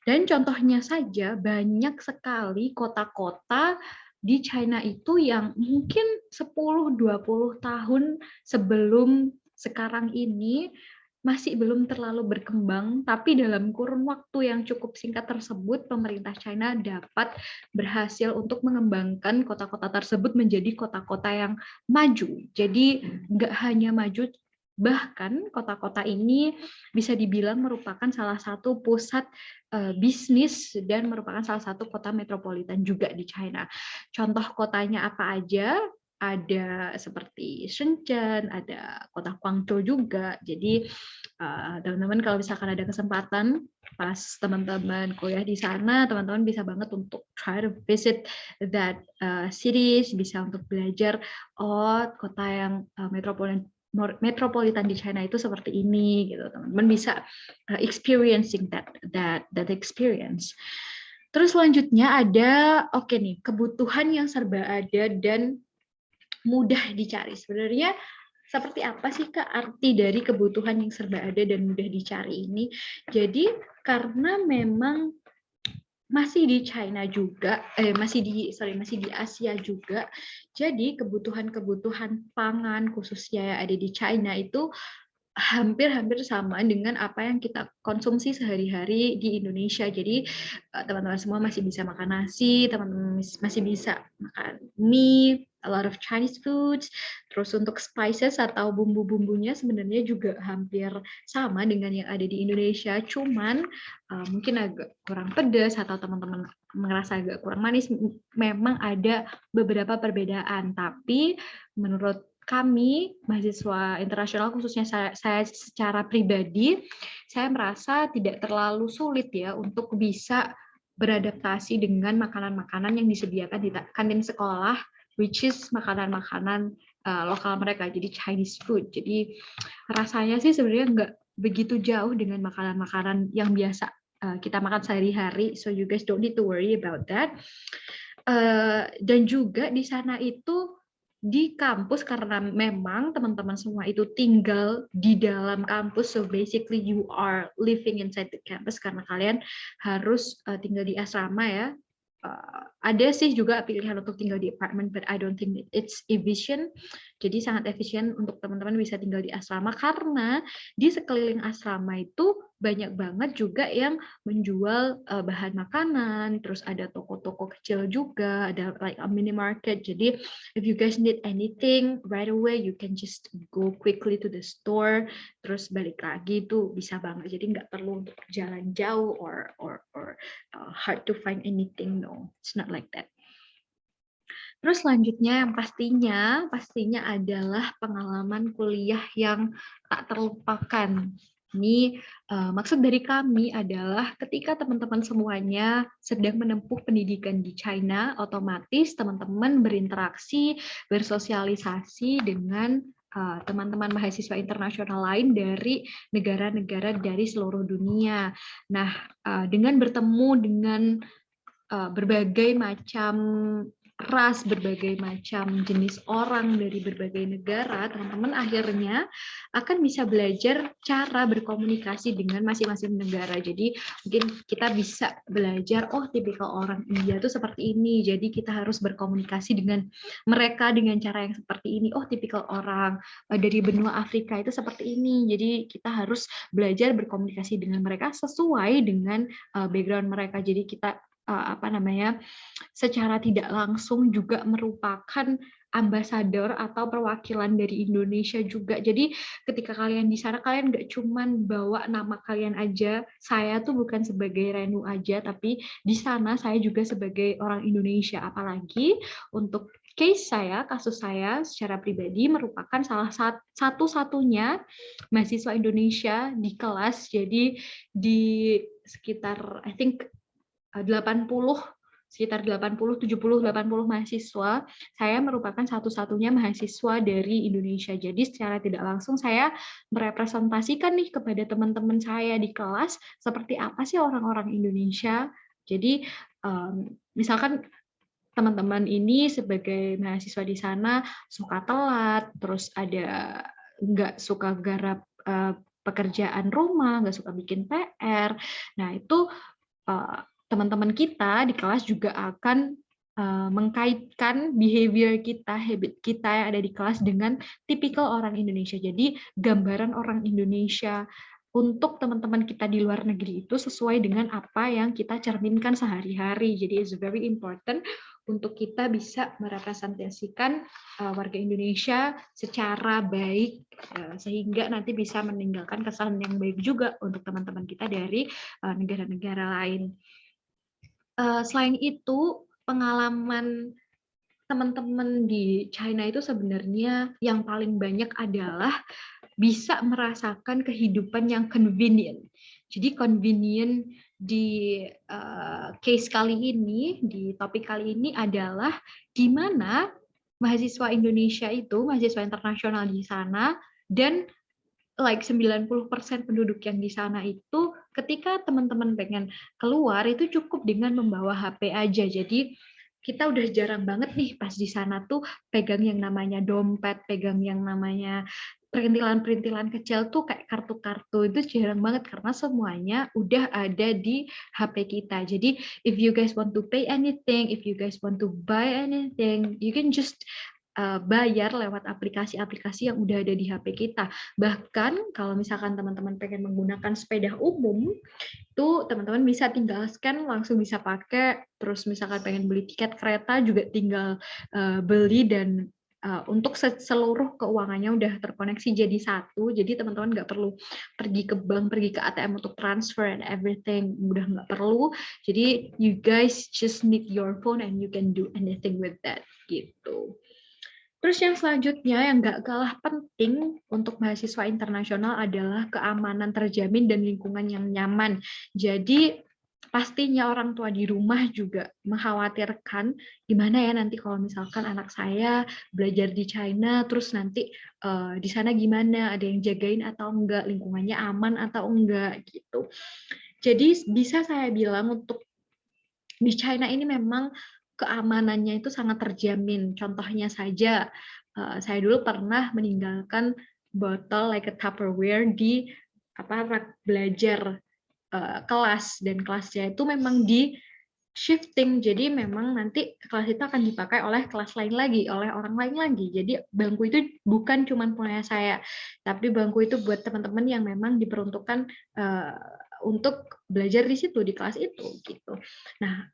Speaker 1: Dan contohnya saja banyak sekali kota-kota di China itu yang mungkin 10-20 tahun sebelum sekarang ini masih belum terlalu berkembang, tapi dalam kurun waktu yang cukup singkat tersebut, pemerintah China dapat berhasil untuk mengembangkan kota-kota tersebut menjadi kota-kota yang maju. Jadi nggak hanya maju, bahkan kota-kota ini bisa dibilang merupakan salah satu pusat bisnis dan merupakan salah satu kota metropolitan juga di China. Contoh kotanya apa aja? Ada seperti Shenzhen, ada kota Guangzhou juga. Jadi teman-teman kalau misalkan ada kesempatan pas teman-teman kuliah di sana, teman-teman bisa banget untuk try to visit that cities, bisa untuk belajar kota yang metropolitan di China itu seperti ini gitu. Teman-teman bisa experiencing that experience. Terus selanjutnya ada nih, kebutuhan yang serba ada dan mudah dicari. Sebenarnya seperti apa sih Kak arti dari kebutuhan yang serba ada dan mudah dicari ini? Jadi karena memang masih di China juga, masih di Asia juga. Jadi kebutuhan pangan khususnya yang ada di China itu hampir sama dengan apa yang kita konsumsi sehari-hari di Indonesia. Jadi teman-teman semua masih bisa makan nasi, teman-teman masih bisa makan mie, a lot of Chinese foods. Terus untuk spices atau bumbu-bumbunya sebenarnya juga hampir sama dengan yang ada di Indonesia. Cuman mungkin agak kurang pedas atau teman-teman merasa agak kurang manis. Memang ada beberapa perbedaan, tapi menurut kami mahasiswa internasional, khususnya saya secara pribadi, saya merasa tidak terlalu sulit ya untuk bisa beradaptasi dengan makanan-makanan yang disediakan di kantin sekolah, which is makanan-makanan lokal mereka, jadi Chinese food. Jadi rasanya sih sebenarnya nggak begitu jauh dengan makanan-makanan yang biasa kita makan sehari-hari, so you guys don't need to worry about that. Dan juga di sana itu di kampus, karena memang teman-teman semua itu tinggal di dalam kampus, so basically you are living inside the campus karena kalian harus tinggal di asrama ya. Ada sih juga pilihan untuk tinggal di apartment, but I don't think it's efficient. Jadi sangat efisien untuk teman-teman bisa tinggal di asrama karena di sekeliling asrama itu banyak banget juga yang menjual bahan makanan, terus ada toko-toko kecil juga, ada like a mini market. Jadi if you guys need anything right away, you can just go quickly to the store, terus balik lagi itu bisa banget. Jadi nggak perlu untuk jalan jauh or hard to find anything. No, it's not like that. Terus selanjutnya yang pastinya adalah pengalaman kuliah yang tak terlupakan. Ini maksud dari kami adalah ketika teman-teman semuanya sedang menempuh pendidikan di China, otomatis teman-teman berinteraksi, bersosialisasi dengan teman-teman mahasiswa internasional lain dari negara-negara dari seluruh dunia. Nah, dengan bertemu dengan berbagai macam ras, berbagai macam jenis orang dari berbagai negara, teman-teman akhirnya akan bisa belajar cara berkomunikasi dengan masing-masing negara. Jadi mungkin kita bisa belajar, oh tipikal orang India itu seperti ini, jadi kita harus berkomunikasi dengan mereka dengan cara yang seperti ini. Oh tipikal orang dari benua Afrika itu seperti ini, jadi kita harus belajar berkomunikasi dengan mereka sesuai dengan background mereka. Jadi kita secara tidak langsung juga merupakan ambasador atau perwakilan dari Indonesia juga. Jadi ketika kalian di sana, kalian nggak cuman bawa nama kalian aja. Saya tuh bukan sebagai Renu aja, tapi di sana saya juga sebagai orang Indonesia. Apalagi untuk kasus saya secara pribadi merupakan salah satu-satunya mahasiswa Indonesia di kelas. Jadi di sekitar, I think 80 mahasiswa, saya merupakan satu-satunya mahasiswa dari Indonesia. Jadi secara tidak langsung saya merepresentasikan nih kepada teman-teman saya di kelas seperti apa sih orang-orang Indonesia. Jadi misalkan teman-teman ini sebagai mahasiswa di sana suka telat, terus ada nggak suka garap pekerjaan rumah, nggak suka bikin PR. Nah itu teman-teman kita di kelas juga akan mengkaitkan behavior kita, habit kita yang ada di kelas dengan tipikal orang Indonesia. Jadi gambaran orang Indonesia untuk teman-teman kita di luar negeri itu sesuai dengan apa yang kita cerminkan sehari-hari. Jadi it's very important untuk kita bisa merepresentasikan warga Indonesia secara baik sehingga nanti bisa meninggalkan kesan yang baik juga untuk teman-teman kita dari negara-negara lain. Selain itu, pengalaman teman-teman di China itu sebenarnya yang paling banyak adalah bisa merasakan kehidupan yang convenient. Jadi convenient di case kali ini, di topik kali ini adalah di mana mahasiswa Indonesia itu, mahasiswa internasional di sana, dan 90% penduduk yang di sana itu ketika teman-teman pengen keluar itu cukup dengan membawa HP aja. Jadi kita udah jarang banget nih pas di sana tuh pegang yang namanya dompet, pegang yang namanya perintilan-perintilan kecil tuh kayak kartu-kartu, itu jarang banget karena semuanya udah ada di HP kita. Jadi if you guys want to pay anything, if you guys want to buy anything, you can just bayar lewat aplikasi-aplikasi yang udah ada di HP kita. Bahkan kalau misalkan teman-teman pengen menggunakan sepeda umum, itu teman-teman bisa tinggal scan langsung bisa pakai. Terus misalkan pengen beli tiket kereta juga tinggal beli, dan untuk seluruh keuangannya udah terkoneksi jadi satu. Jadi teman-teman nggak perlu pergi ke bank, pergi ke ATM untuk transfer and everything, udah nggak perlu. Jadi you guys just need your phone and you can do anything with that gitu. Terus yang selanjutnya yang nggak kalah penting untuk mahasiswa internasional adalah keamanan terjamin dan lingkungan yang nyaman. Jadi pastinya orang tua di rumah juga mengkhawatirkan gimana ya nanti kalau misalkan anak saya belajar di China, terus nanti di sana gimana, ada yang jagain atau enggak, lingkungannya aman atau enggak gitu. Jadi bisa saya bilang untuk di China ini memang keamanannya itu sangat terjamin. Contohnya saja, saya dulu pernah meninggalkan botol like a Tupperware di rak belajar kelas, dan kelasnya itu memang di shifting, jadi memang nanti kelas itu akan dipakai oleh kelas lain lagi, oleh orang lain lagi. Jadi bangku itu bukan cuma punya saya, tapi bangku itu buat teman-teman yang memang diperuntukkan untuk belajar di situ, di kelas itu gitu. Nah,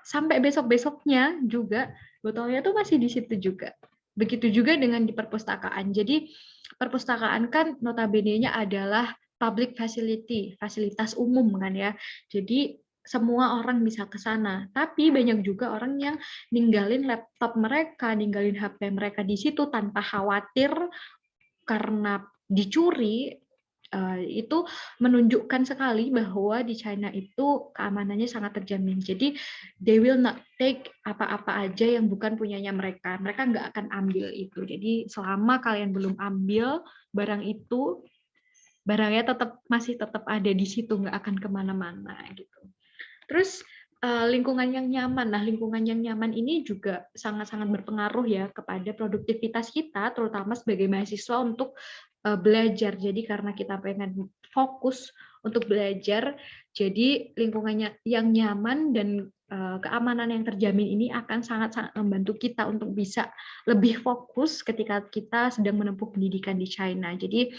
Speaker 1: sampai besok-besoknya juga botolnya tuh masih di situ juga. Begitu juga dengan di perpustakaan. Jadi perpustakaan kan notabene-nya adalah public facility, fasilitas umum kan ya. Jadi semua orang bisa ke sana. Tapi banyak juga orang yang ninggalin laptop mereka, ninggalin HP mereka di situ tanpa khawatir karena dicuri. Itu menunjukkan sekali bahwa di China itu keamanannya sangat terjamin. Jadi they will not take apa-apa aja yang bukan punyanya mereka. Mereka nggak akan ambil itu. Jadi selama kalian belum ambil barang itu, barangnya masih tetap ada di situ, nggak akan kemana-mana gitu. Terus lingkungan yang nyaman. Nah, lingkungan yang nyaman ini juga sangat-sangat berpengaruh ya kepada produktivitas kita, terutama sebagai mahasiswa untuk belajar. Jadi karena kita pengen fokus untuk belajar, jadi lingkungannya yang nyaman dan keamanan yang terjamin ini akan sangat-sangat membantu kita untuk bisa lebih fokus ketika kita sedang menempuh pendidikan di China. Jadi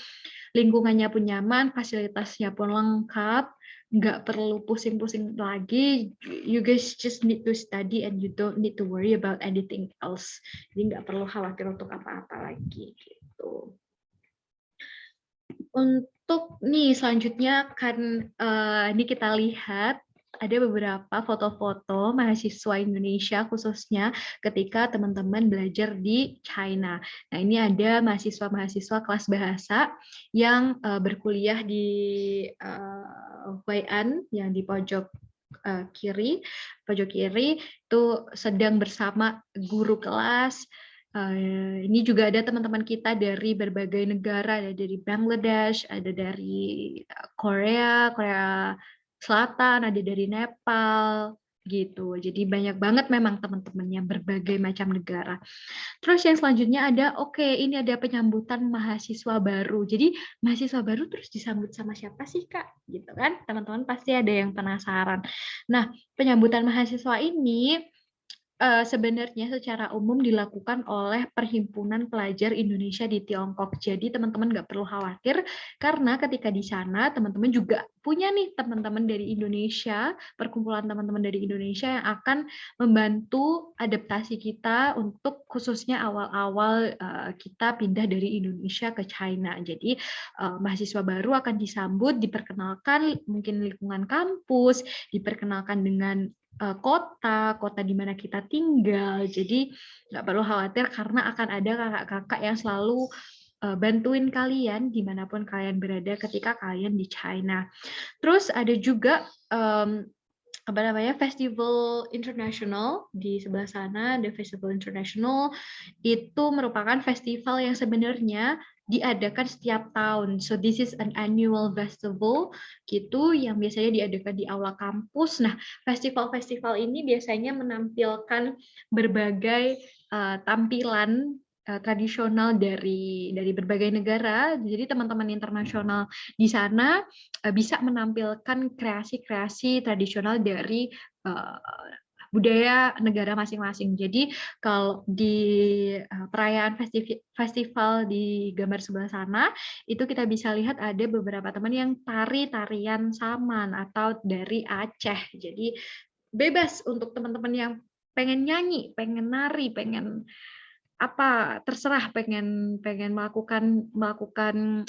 Speaker 1: lingkungannya pun nyaman, fasilitasnya pun lengkap, nggak perlu pusing-pusing lagi. You guys just need to study and you don't need to worry about anything else. Jadi nggak perlu khawatir untuk apa-apa lagi gitu. Untuk nih selanjutnya kan ini kita lihat ada beberapa foto-foto mahasiswa Indonesia khususnya ketika teman-teman belajar di China. Nah, ini ada mahasiswa-mahasiswa kelas bahasa yang berkuliah di Huai'an yang di pojok kiri itu sedang bersama guru kelas. Ini juga ada teman-teman kita dari berbagai negara, ada dari Bangladesh, ada dari Korea Selatan, ada dari Nepal, gitu. Jadi banyak banget memang teman-temannya berbagai macam negara. Terus yang selanjutnya ada, ini ada penyambutan mahasiswa baru. Jadi mahasiswa baru terus disambut sama siapa sih, Kak? Gitu kan, teman-teman pasti ada yang penasaran. Nah, penyambutan mahasiswa ini sebenarnya secara umum dilakukan oleh Perhimpunan Pelajar Indonesia di Tiongkok. Jadi teman-teman nggak perlu khawatir, karena ketika di sana teman-teman juga punya nih teman-teman dari Indonesia, perkumpulan teman-teman dari Indonesia yang akan membantu adaptasi kita untuk khususnya awal-awal kita pindah dari Indonesia ke China. Jadi mahasiswa baru akan disambut, diperkenalkan mungkin lingkungan kampus, diperkenalkan dengan kota di mana kita tinggal. Jadi nggak perlu khawatir karena akan ada kakak-kakak yang selalu bantuin kalian dimanapun kalian berada ketika kalian di China. Terus ada juga festival internasional di sebelah sana. The Festival International itu merupakan festival yang sebenarnya diadakan setiap tahun. So this is an annual festival gitu yang biasanya diadakan di aula kampus. Nah, festival-festival ini biasanya menampilkan berbagai tampilan tradisional dari berbagai negara. Jadi teman-teman internasional di sana bisa menampilkan kreasi-kreasi tradisional dari budaya negara masing-masing. Jadi kalau di perayaan festival di gambar sebelah sana, itu kita bisa lihat ada beberapa teman yang tarian Saman atau dari Aceh. Jadi bebas untuk teman-teman yang pengen nyanyi, pengen nari, pengen terserah, pengen melakukan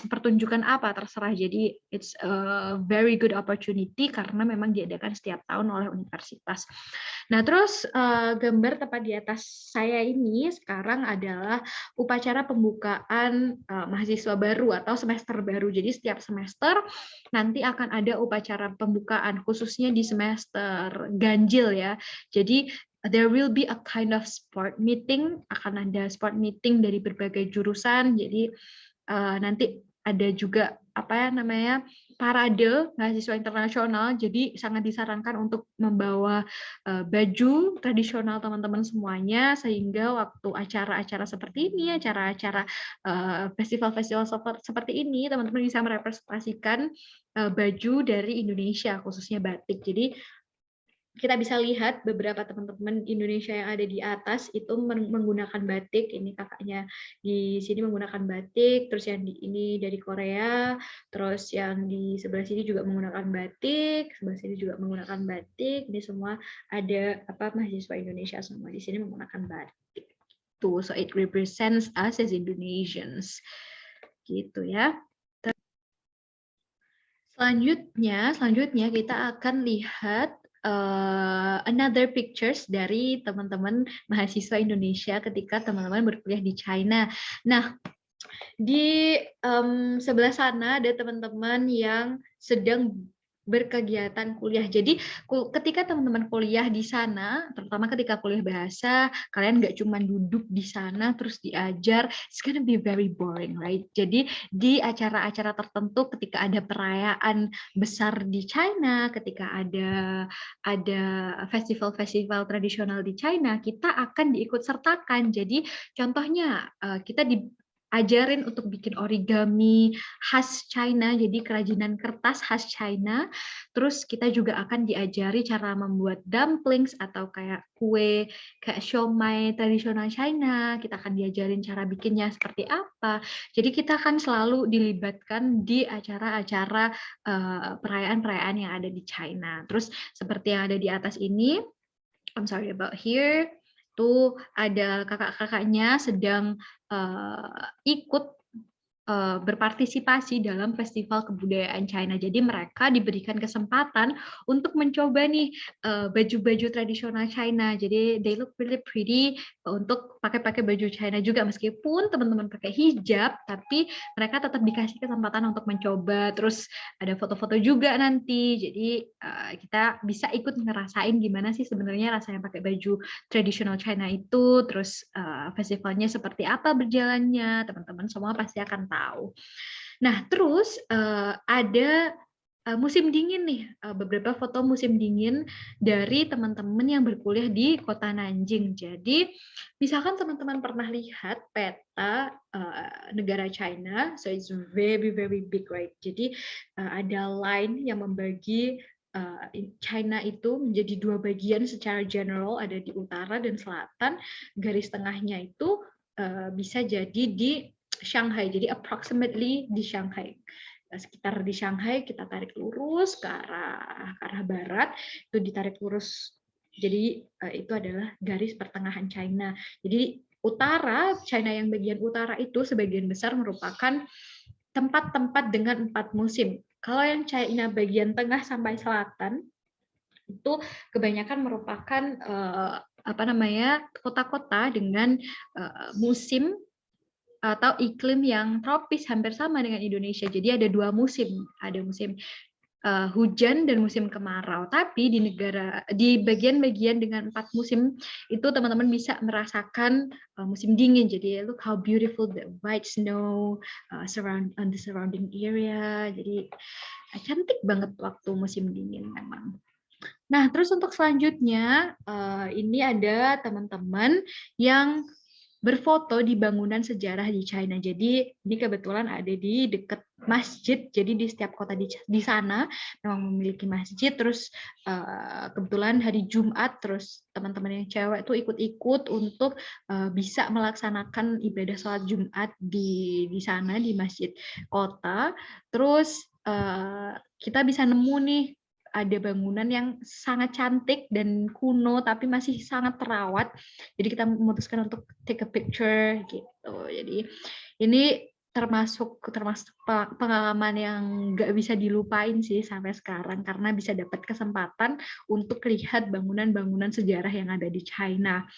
Speaker 1: pertunjukan apa terserah. Jadi it's a very good opportunity karena memang diadakan setiap tahun oleh universitas. Nah, terus gambar tepat di atas saya ini sekarang adalah upacara pembukaan mahasiswa baru atau semester baru. Jadi setiap semester nanti akan ada upacara pembukaan, khususnya di semester ganjil ya. Jadi there will be a kind of sport meeting, akan ada sport meeting dari berbagai jurusan. Jadi nanti ada juga parade mahasiswa internasional. Jadi sangat disarankan untuk membawa baju tradisional teman-teman semuanya, sehingga waktu acara-acara seperti ini, acara-acara festival-festival seperti ini, teman-teman bisa merepresentasikan baju dari Indonesia, khususnya batik. Jadi kita bisa lihat beberapa teman-teman Indonesia yang ada di atas itu menggunakan batik. Ini kakaknya di sini menggunakan batik, terus yang ini dari Korea, terus yang di sebelah sini juga menggunakan batik, sebelah sini juga menggunakan batik. Ini semua ada mahasiswa Indonesia semua di sini menggunakan batik. So it represents us as Indonesians. Gitu ya. Selanjutnya kita akan lihat another pictures dari teman-teman mahasiswa Indonesia ketika teman-teman berkuliah di China. Nah, di sebelah sana ada teman-teman yang sedang berkegiatan kuliah. Jadi ketika teman-teman kuliah di sana, terutama ketika kuliah bahasa, kalian nggak cuma duduk di sana terus diajar, it's gonna be very boring, right? Jadi di acara-acara tertentu ketika ada perayaan besar di China, ketika ada festival-festival tradisional di China, kita akan diikut sertakan. Jadi contohnya kita diajarin untuk bikin origami khas China, jadi kerajinan kertas khas China. Terus kita juga akan diajari cara membuat dumplings atau kayak kue, kayak siomay tradisional China. Kita akan diajarin cara bikinnya seperti apa. Jadi kita akan selalu dilibatkan di acara-acara perayaan-perayaan yang ada di China. Terus seperti yang ada di atas ini, I'm sorry about here, tuh ada kakak-kakaknya sedang ikut berpartisipasi dalam festival kebudayaan China. Jadi mereka diberikan kesempatan untuk mencoba nih baju-baju tradisional China. Jadi they look really pretty untuk pakai baju China juga, meskipun teman-teman pakai hijab, tapi mereka tetap dikasih kesempatan untuk mencoba. Terus ada foto-foto juga nanti. Jadi kita bisa ikut ngerasain gimana sih sebenarnya rasanya pakai baju tradisional China itu. Terus festivalnya seperti apa berjalannya, teman-teman semua pasti akan tahu. Nah, terus ada musim dingin nih, beberapa foto musim dingin dari teman-teman yang berkuliah di kota Nanjing. Jadi, misalkan teman-teman pernah lihat peta negara China, so it's very very big, right? Jadi ada line yang membagi China itu menjadi dua bagian secara general, ada di utara dan selatan. Garis tengahnya itu bisa jadi di Shanghai, jadi approximately di Shanghai, sekitar di Shanghai. Kita tarik lurus ke arah barat, itu ditarik lurus, jadi itu adalah garis pertengahan China. Jadi utara, China yang bagian utara itu sebagian besar merupakan tempat-tempat dengan 4 musim. Kalau yang China bagian tengah sampai selatan itu kebanyakan merupakan kota-kota dengan musim atau iklim yang tropis, hampir sama dengan Indonesia. Jadi ada 2 musim, ada musim hujan dan musim kemarau. Tapi di bagian-bagian dengan 4 musim itu teman-teman bisa merasakan musim dingin. Jadi look how beautiful the white snow on the surrounding area. Jadi cantik banget waktu musim dingin memang. Nah, terus untuk selanjutnya ini ada teman-teman yang berfoto di bangunan sejarah di China. Jadi ini kebetulan ada di dekat masjid. Jadi di setiap kota di sana memang memiliki masjid. Terus kebetulan hari Jumat, terus teman-teman yang cewek itu ikut-ikut untuk bisa melaksanakan ibadah sholat Jumat di sana di masjid kota. Terus kita bisa nemu nih ada bangunan yang sangat cantik dan kuno tapi masih sangat terawat. Jadi kita memutuskan untuk take a picture gitu. Jadi ini termasuk pengalaman yang nggak bisa dilupain sih sampai sekarang, karena bisa dapat kesempatan untuk lihat bangunan-bangunan sejarah yang ada di China.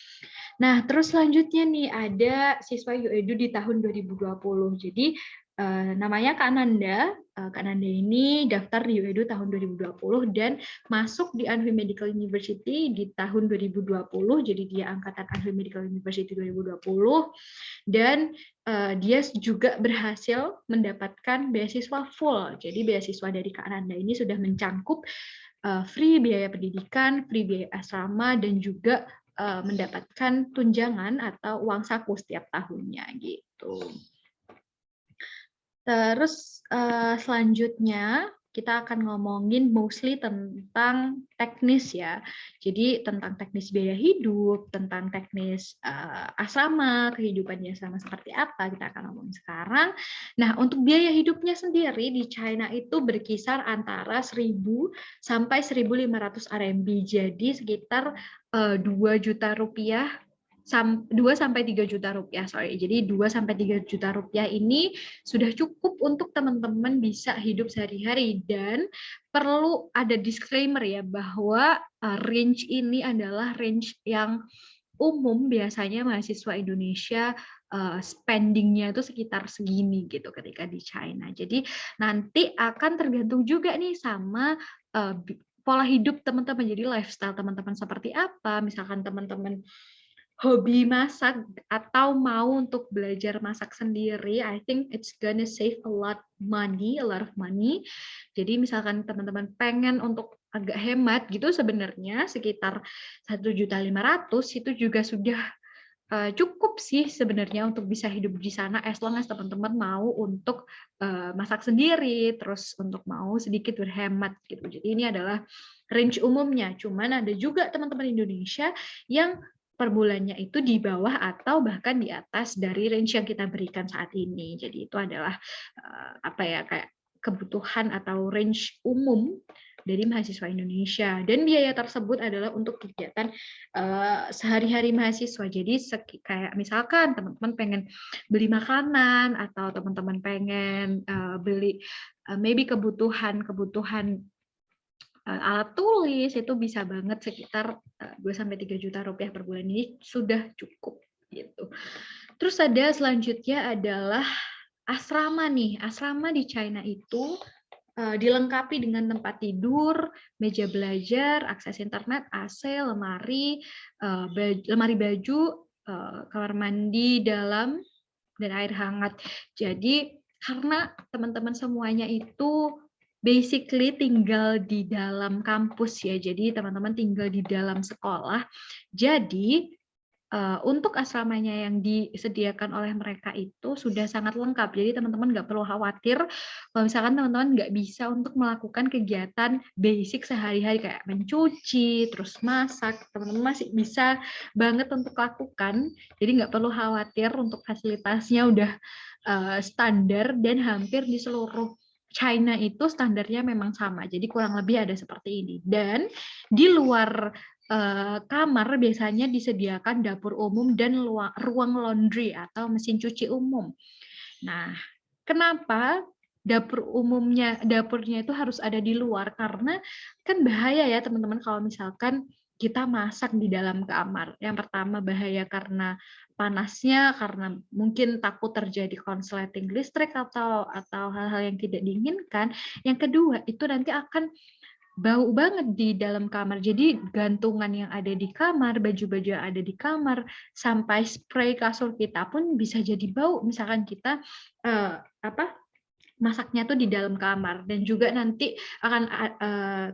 Speaker 1: Nah, terus selanjutnya nih ada siswa UEDU di tahun 2020. Jadi namanya Kak Nanda. Kak Nanda ini daftar di UEDU tahun 2020 dan masuk di Anhui Medical University di tahun 2020. Jadi dia angkatan Anhui Medical University 2020 dan dia juga berhasil mendapatkan beasiswa full. Jadi beasiswa dari Kak Nanda ini sudah mencangkup free biaya pendidikan, free biaya asrama, dan juga mendapatkan tunjangan atau uang saku setiap tahunnya gitu. Terus selanjutnya kita akan ngomongin mostly tentang teknis ya. Jadi tentang teknis biaya hidup, tentang teknis asrama, kehidupan di asrama seperti apa, kita akan ngomongin sekarang. Nah, untuk biaya hidupnya sendiri di China itu berkisar antara 1.000 sampai 1.500 RMB. Jadi sekitar 2 juta rupiah 2 sampai 3 juta rupiah, sorry. Jadi 2 sampai 3 juta rupiah ini sudah cukup untuk teman-teman bisa hidup sehari-hari, dan perlu ada disclaimer ya bahwa range ini adalah range yang umum. Biasanya mahasiswa Indonesia spendingnya itu sekitar segini gitu ketika di China. Jadi nanti akan tergantung juga nih sama pola hidup teman-teman, jadi lifestyle teman-teman seperti apa, misalkan teman-teman hobi masak atau mau untuk belajar masak sendiri, I think it's gonna save a lot of money. Jadi misalkan teman-teman pengen untuk agak hemat gitu, sebenarnya sekitar 1.500.000 itu juga sudah cukup sih sebenarnya untuk bisa hidup di sana, as long as teman-teman mau untuk masak sendiri, terus untuk mau sedikit berhemat gitu. Jadi ini adalah range umumnya. Cuman ada juga teman-teman Indonesia yang per bulannya itu di bawah atau bahkan di atas dari range yang kita berikan saat ini. Jadi itu adalah apa ya, kayak kebutuhan atau range umum dari mahasiswa Indonesia, dan biaya tersebut adalah untuk kegiatan sehari-hari mahasiswa. Jadi kayak misalkan teman-teman pengen beli makanan atau teman-teman pengen beli maybe kebutuhan alat tulis, itu bisa banget sekitar 2-3 juta rupiah per bulan, ini sudah cukup gitu. Terus ada selanjutnya adalah asrama nih. Asrama di China itu dilengkapi dengan tempat tidur, meja belajar, akses internet, AC, lemari, lemari baju, kamar mandi dalam, dan air hangat. Jadi karena teman-teman semuanya itu basically tinggal di dalam kampus ya, jadi teman-teman tinggal di dalam sekolah. Jadi untuk asramanya yang disediakan oleh mereka itu sudah sangat lengkap. Jadi teman-teman nggak perlu khawatir kalau misalkan teman-teman nggak bisa untuk melakukan kegiatan basic sehari-hari kayak mencuci, terus masak, teman-teman masih bisa banget untuk lakukan. Jadi nggak perlu khawatir, untuk fasilitasnya udah standar dan hampir di seluruh China itu standarnya memang sama. Jadi kurang lebih ada seperti ini. Dan di luar kamar biasanya disediakan dapur umum dan ruang laundry atau mesin cuci umum. Nah, kenapa dapurnya itu harus ada di luar? Karena kan bahaya ya teman-teman kalau misalkan kita masak di dalam kamar. Yang pertama bahaya karena panasnya, karena mungkin takut terjadi konsleting listrik atau hal-hal yang tidak diinginkan. Yang kedua, itu nanti akan bau banget di dalam kamar. Jadi gantungan yang ada di kamar, baju-baju yang ada di kamar, sampai spray kasur kita pun bisa jadi bau. Misalkan kita masaknya tuh di dalam kamar. Dan juga nanti akan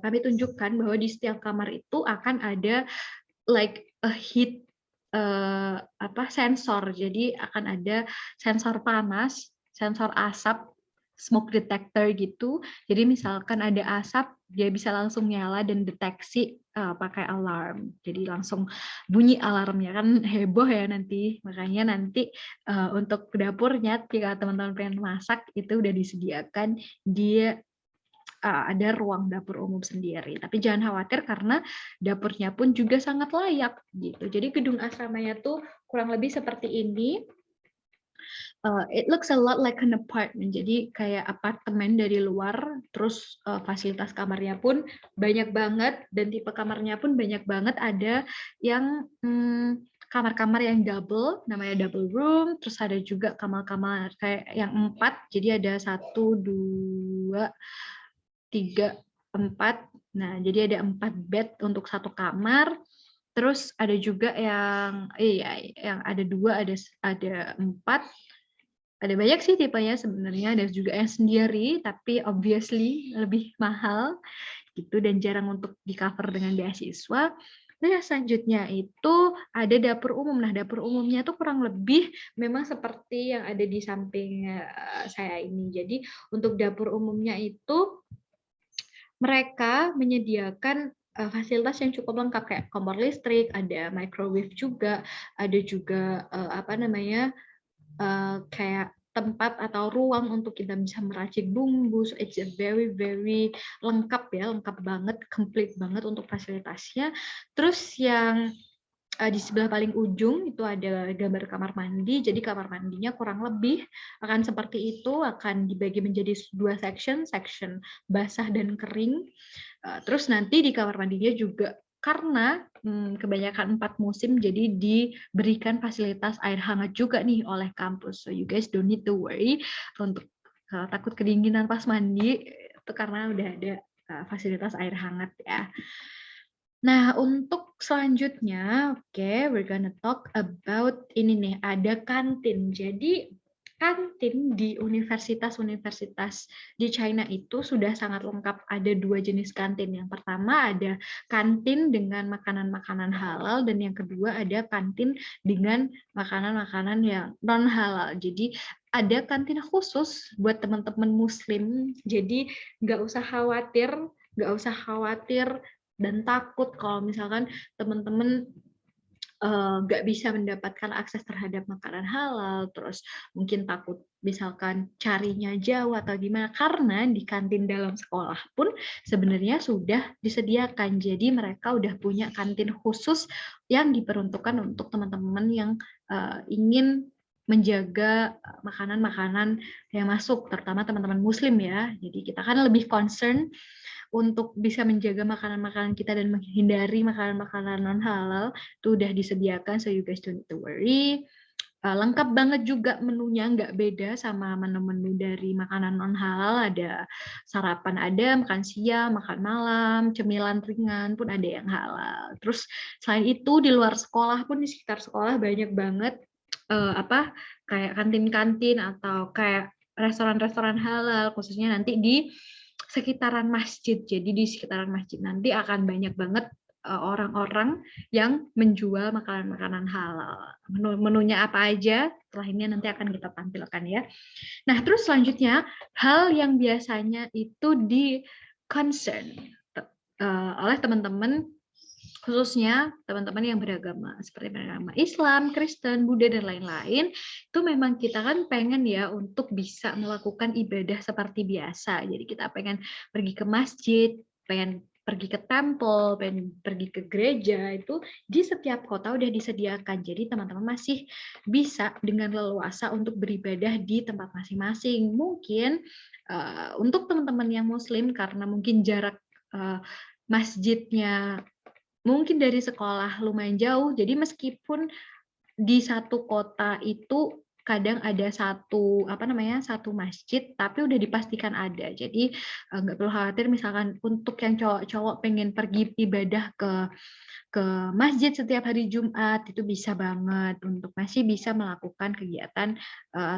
Speaker 1: kami tunjukkan bahwa di setiap kamar itu akan ada like a heat sensor. Jadi akan ada sensor panas, sensor asap, smoke detector gitu. Jadi misalkan ada asap, dia bisa langsung nyala dan deteksi pakai alarm. Jadi langsung bunyi alarmnya, kan heboh ya nanti. Makanya nanti untuk dapurnya, jika teman-teman pengen masak, itu udah disediakan dia ada ruang dapur umum sendiri. Tapi jangan khawatir karena dapurnya pun juga sangat layak gitu. Jadi gedung asramanya tuh kurang lebih seperti ini. It looks a lot like an apartment, jadi kayak apartemen dari luar, terus fasilitas kamarnya pun banyak banget, dan tipe kamarnya pun banyak banget. Ada yang kamar-kamar yang double, namanya double room, terus ada juga kamar-kamar kayak yang 4, jadi ada 1, 2, 3, 4. Nah, jadi ada 4 bed untuk satu kamar. Terus ada juga yang yang ada 2, ada 4. Ada banyak sih tipenya sebenarnya, ada juga yang sendiri, tapi obviously lebih mahal gitu dan jarang untuk di-cover dengan beasiswa. Nah, selanjutnya itu ada dapur umum. Nah, dapur umumnya tuh kurang lebih memang seperti yang ada di samping saya ini. Jadi untuk dapur umumnya itu mereka menyediakan fasilitas yang cukup lengkap kayak kompor listrik, ada microwave juga, ada juga kayak tempat atau ruang untuk kita bisa meracik bumbu. So it's a very lengkap ya, lengkap banget, complete banget untuk fasilitasnya. Terus yang di sebelah paling ujung itu ada gambar kamar mandi. Jadi kamar mandinya kurang lebih akan seperti itu, akan dibagi menjadi 2 section basah dan kering. Terus nanti di kamar mandinya juga karena kebanyakan 4 musim, jadi diberikan fasilitas air hangat juga nih oleh kampus. So you guys don't need to worry untuk takut kedinginan pas mandi, itu karena udah ada fasilitas air hangat ya. Nah, untuk selanjutnya, oke, we're gonna talk about ini nih, ada kantin. Jadi kantin di universitas-universitas di China itu sudah sangat lengkap. Ada 2 jenis kantin. Yang pertama ada kantin dengan makanan-makanan halal, dan yang kedua ada kantin dengan makanan-makanan yang non halal. Jadi ada kantin khusus buat teman-teman Muslim. Jadi nggak usah khawatir dan takut kalau misalkan teman-teman nggak bisa mendapatkan akses terhadap makanan halal, terus mungkin takut misalkan carinya jauh atau gimana, karena di kantin dalam sekolah pun sebenarnya sudah disediakan. Jadi mereka udah punya kantin khusus yang diperuntukkan untuk teman-teman yang ingin menjaga makanan-makanan yang masuk, terutama teman-teman Muslim ya. Jadi kita kan lebih concern untuk bisa menjaga makanan-makanan kita dan menghindari makanan-makanan non halal itu udah disediakan, so you guys don't need to worry. Lengkap banget juga menunya, nggak beda sama menu-menu dari makanan non halal. Ada sarapan, ada makan siang, makan malam, cemilan ringan pun ada yang halal. Terus selain itu di luar sekolah pun, di sekitar sekolah banyak banget kayak kantin-kantin atau kayak restoran-restoran halal, khususnya nanti di sekitaran masjid. Jadi di sekitaran masjid nanti akan banyak banget orang-orang yang menjual makanan-makanan halal. Menunya apa aja, setelah ini nanti akan kita tampilkan ya. Nah, terus selanjutnya, hal yang biasanya itu di concern oleh teman-teman, khususnya teman-teman yang beragama seperti beragama Islam, Kristen, Buddha, dan lain-lain, itu memang kita kan pengen ya untuk bisa melakukan ibadah seperti biasa. Jadi kita pengen pergi ke masjid, pengen pergi ke temple, pengen pergi ke gereja, itu di setiap kota udah disediakan. Jadi teman-teman masih bisa dengan leluasa untuk beribadah di tempat masing-masing. Mungkin untuk teman-teman yang Muslim, karena mungkin jarak masjidnya mungkin dari sekolah lumayan jauh, jadi meskipun di satu kota itu kadang ada satu masjid, tapi udah dipastikan ada. Jadi nggak perlu khawatir misalkan untuk yang cowok-cowok pengen pergi ibadah ke masjid setiap hari Jumat, itu bisa banget untuk masih bisa melakukan kegiatan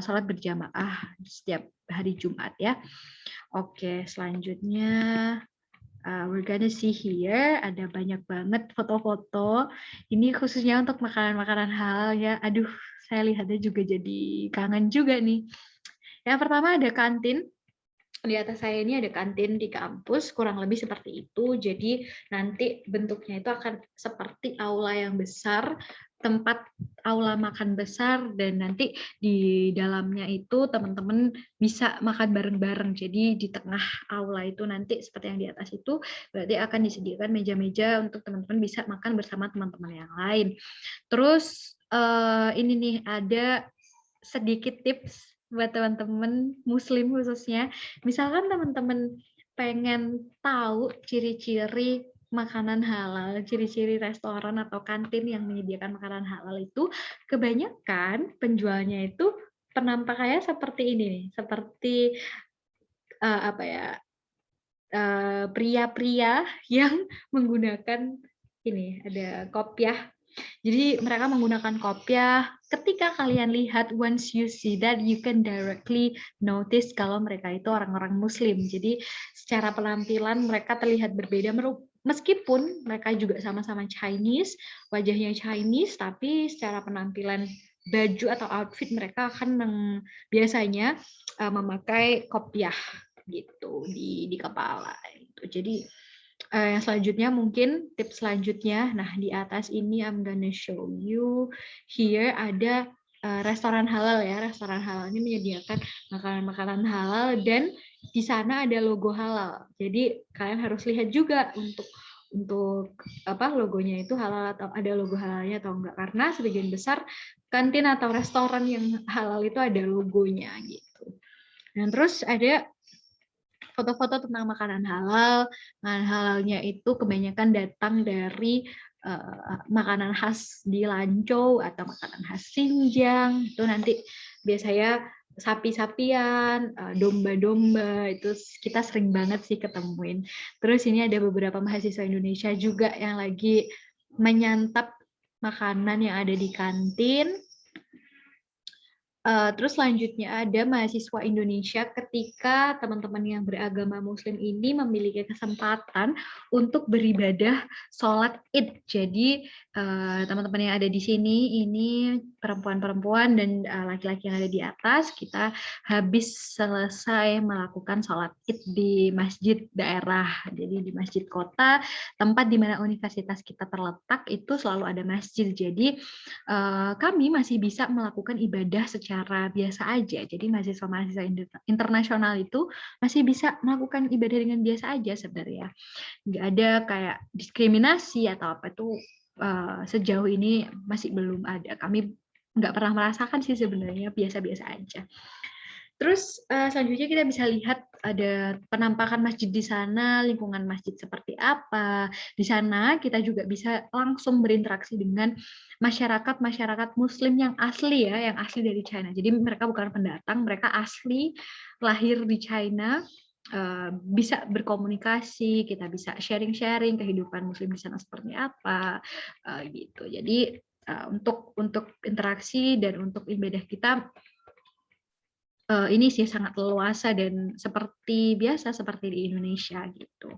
Speaker 1: sholat berjamaah setiap hari Jumat ya. Oke, selanjutnya we're gonna see here, ada banyak banget foto-foto. Ini khususnya untuk makanan-makanan halal ya. Aduh, saya lihatnya juga jadi kangen juga nih. Yang pertama ada kantin. Di atas saya ini ada kantin di kampus, kurang lebih seperti itu. Jadi nanti bentuknya itu akan seperti aula yang besar, tempat aula makan besar, dan nanti di dalamnya itu teman-teman bisa makan bareng-bareng. Jadi di tengah aula itu nanti seperti yang di atas itu berarti akan disediakan meja-meja untuk teman-teman bisa makan bersama teman-teman yang lain. Terus ini nih ada sedikit tips buat teman-teman Muslim khususnya. Misalkan teman-teman pengen tahu ciri-ciri makanan halal, ciri-ciri restoran atau kantin yang menyediakan makanan halal itu, kebanyakan penjualnya itu penampakannya seperti ini nih, seperti pria-pria yang menggunakan ini, ada kopiah. Jadi mereka menggunakan kopiah. Ketika kalian lihat, once you see that, you can directly notice kalau mereka itu orang-orang Muslim. Jadi secara penampilan mereka terlihat berbeda, meskipun mereka juga sama-sama Chinese, wajahnya Chinese, tapi secara penampilan baju atau outfit mereka akan biasanya memakai kopiah gitu di kepala. Jadi yang selanjutnya mungkin tips selanjutnya, nah di atas ini I'm gonna show you here ada restoran halal ya. Restoran halal ini menyediakan makanan-makanan halal dan di sana ada logo halal. Jadi kalian harus lihat juga untuk logonya itu halal atau ada logo halalnya atau enggak, karena sebagian besar kantin atau restoran yang halal itu ada logonya gitu. Dan terus ada foto-foto tentang makanan halal. Makanan halalnya itu kebanyakan datang dari makanan khas di Lanzhou atau makanan khas Xinjiang. Itu nanti biasanya sapi-sapian, domba-domba, itu kita sering banget sih ketemuin. Terus ini ada beberapa mahasiswa Indonesia juga yang lagi menyantap makanan yang ada di kantin. Terus selanjutnya ada mahasiswa Indonesia ketika teman-teman yang beragama Muslim ini memiliki kesempatan untuk beribadah sholat Id. Jadi teman-teman yang ada di sini ini perempuan-perempuan dan laki-laki yang ada di atas, kita habis selesai melakukan sholat Id di masjid daerah. Jadi di masjid kota, tempat di mana universitas kita terletak itu selalu ada masjid. Jadi kami masih bisa melakukan ibadah secara biasa aja. Jadi mahasiswa-mahasiswa internasional itu masih bisa melakukan ibadah dengan biasa aja sebenarnya. Nggak ada kayak diskriminasi atau apa itu sejauh ini masih belum ada. Kami nggak pernah merasakan sih sebenarnya, biasa-biasa aja. Terus selanjutnya kita bisa lihat ada penampakan masjid di sana, lingkungan masjid seperti apa. Di sana kita juga bisa langsung berinteraksi dengan masyarakat Muslim yang asli ya, yang asli dari China. Jadi mereka bukan pendatang, mereka asli lahir di China. Bisa berkomunikasi, kita bisa sharing-sharing kehidupan Muslim di sana seperti apa, gitu. Jadi untuk interaksi dan untuk ibadah kita ini sih sangat leluasa dan seperti biasa seperti di Indonesia gitu.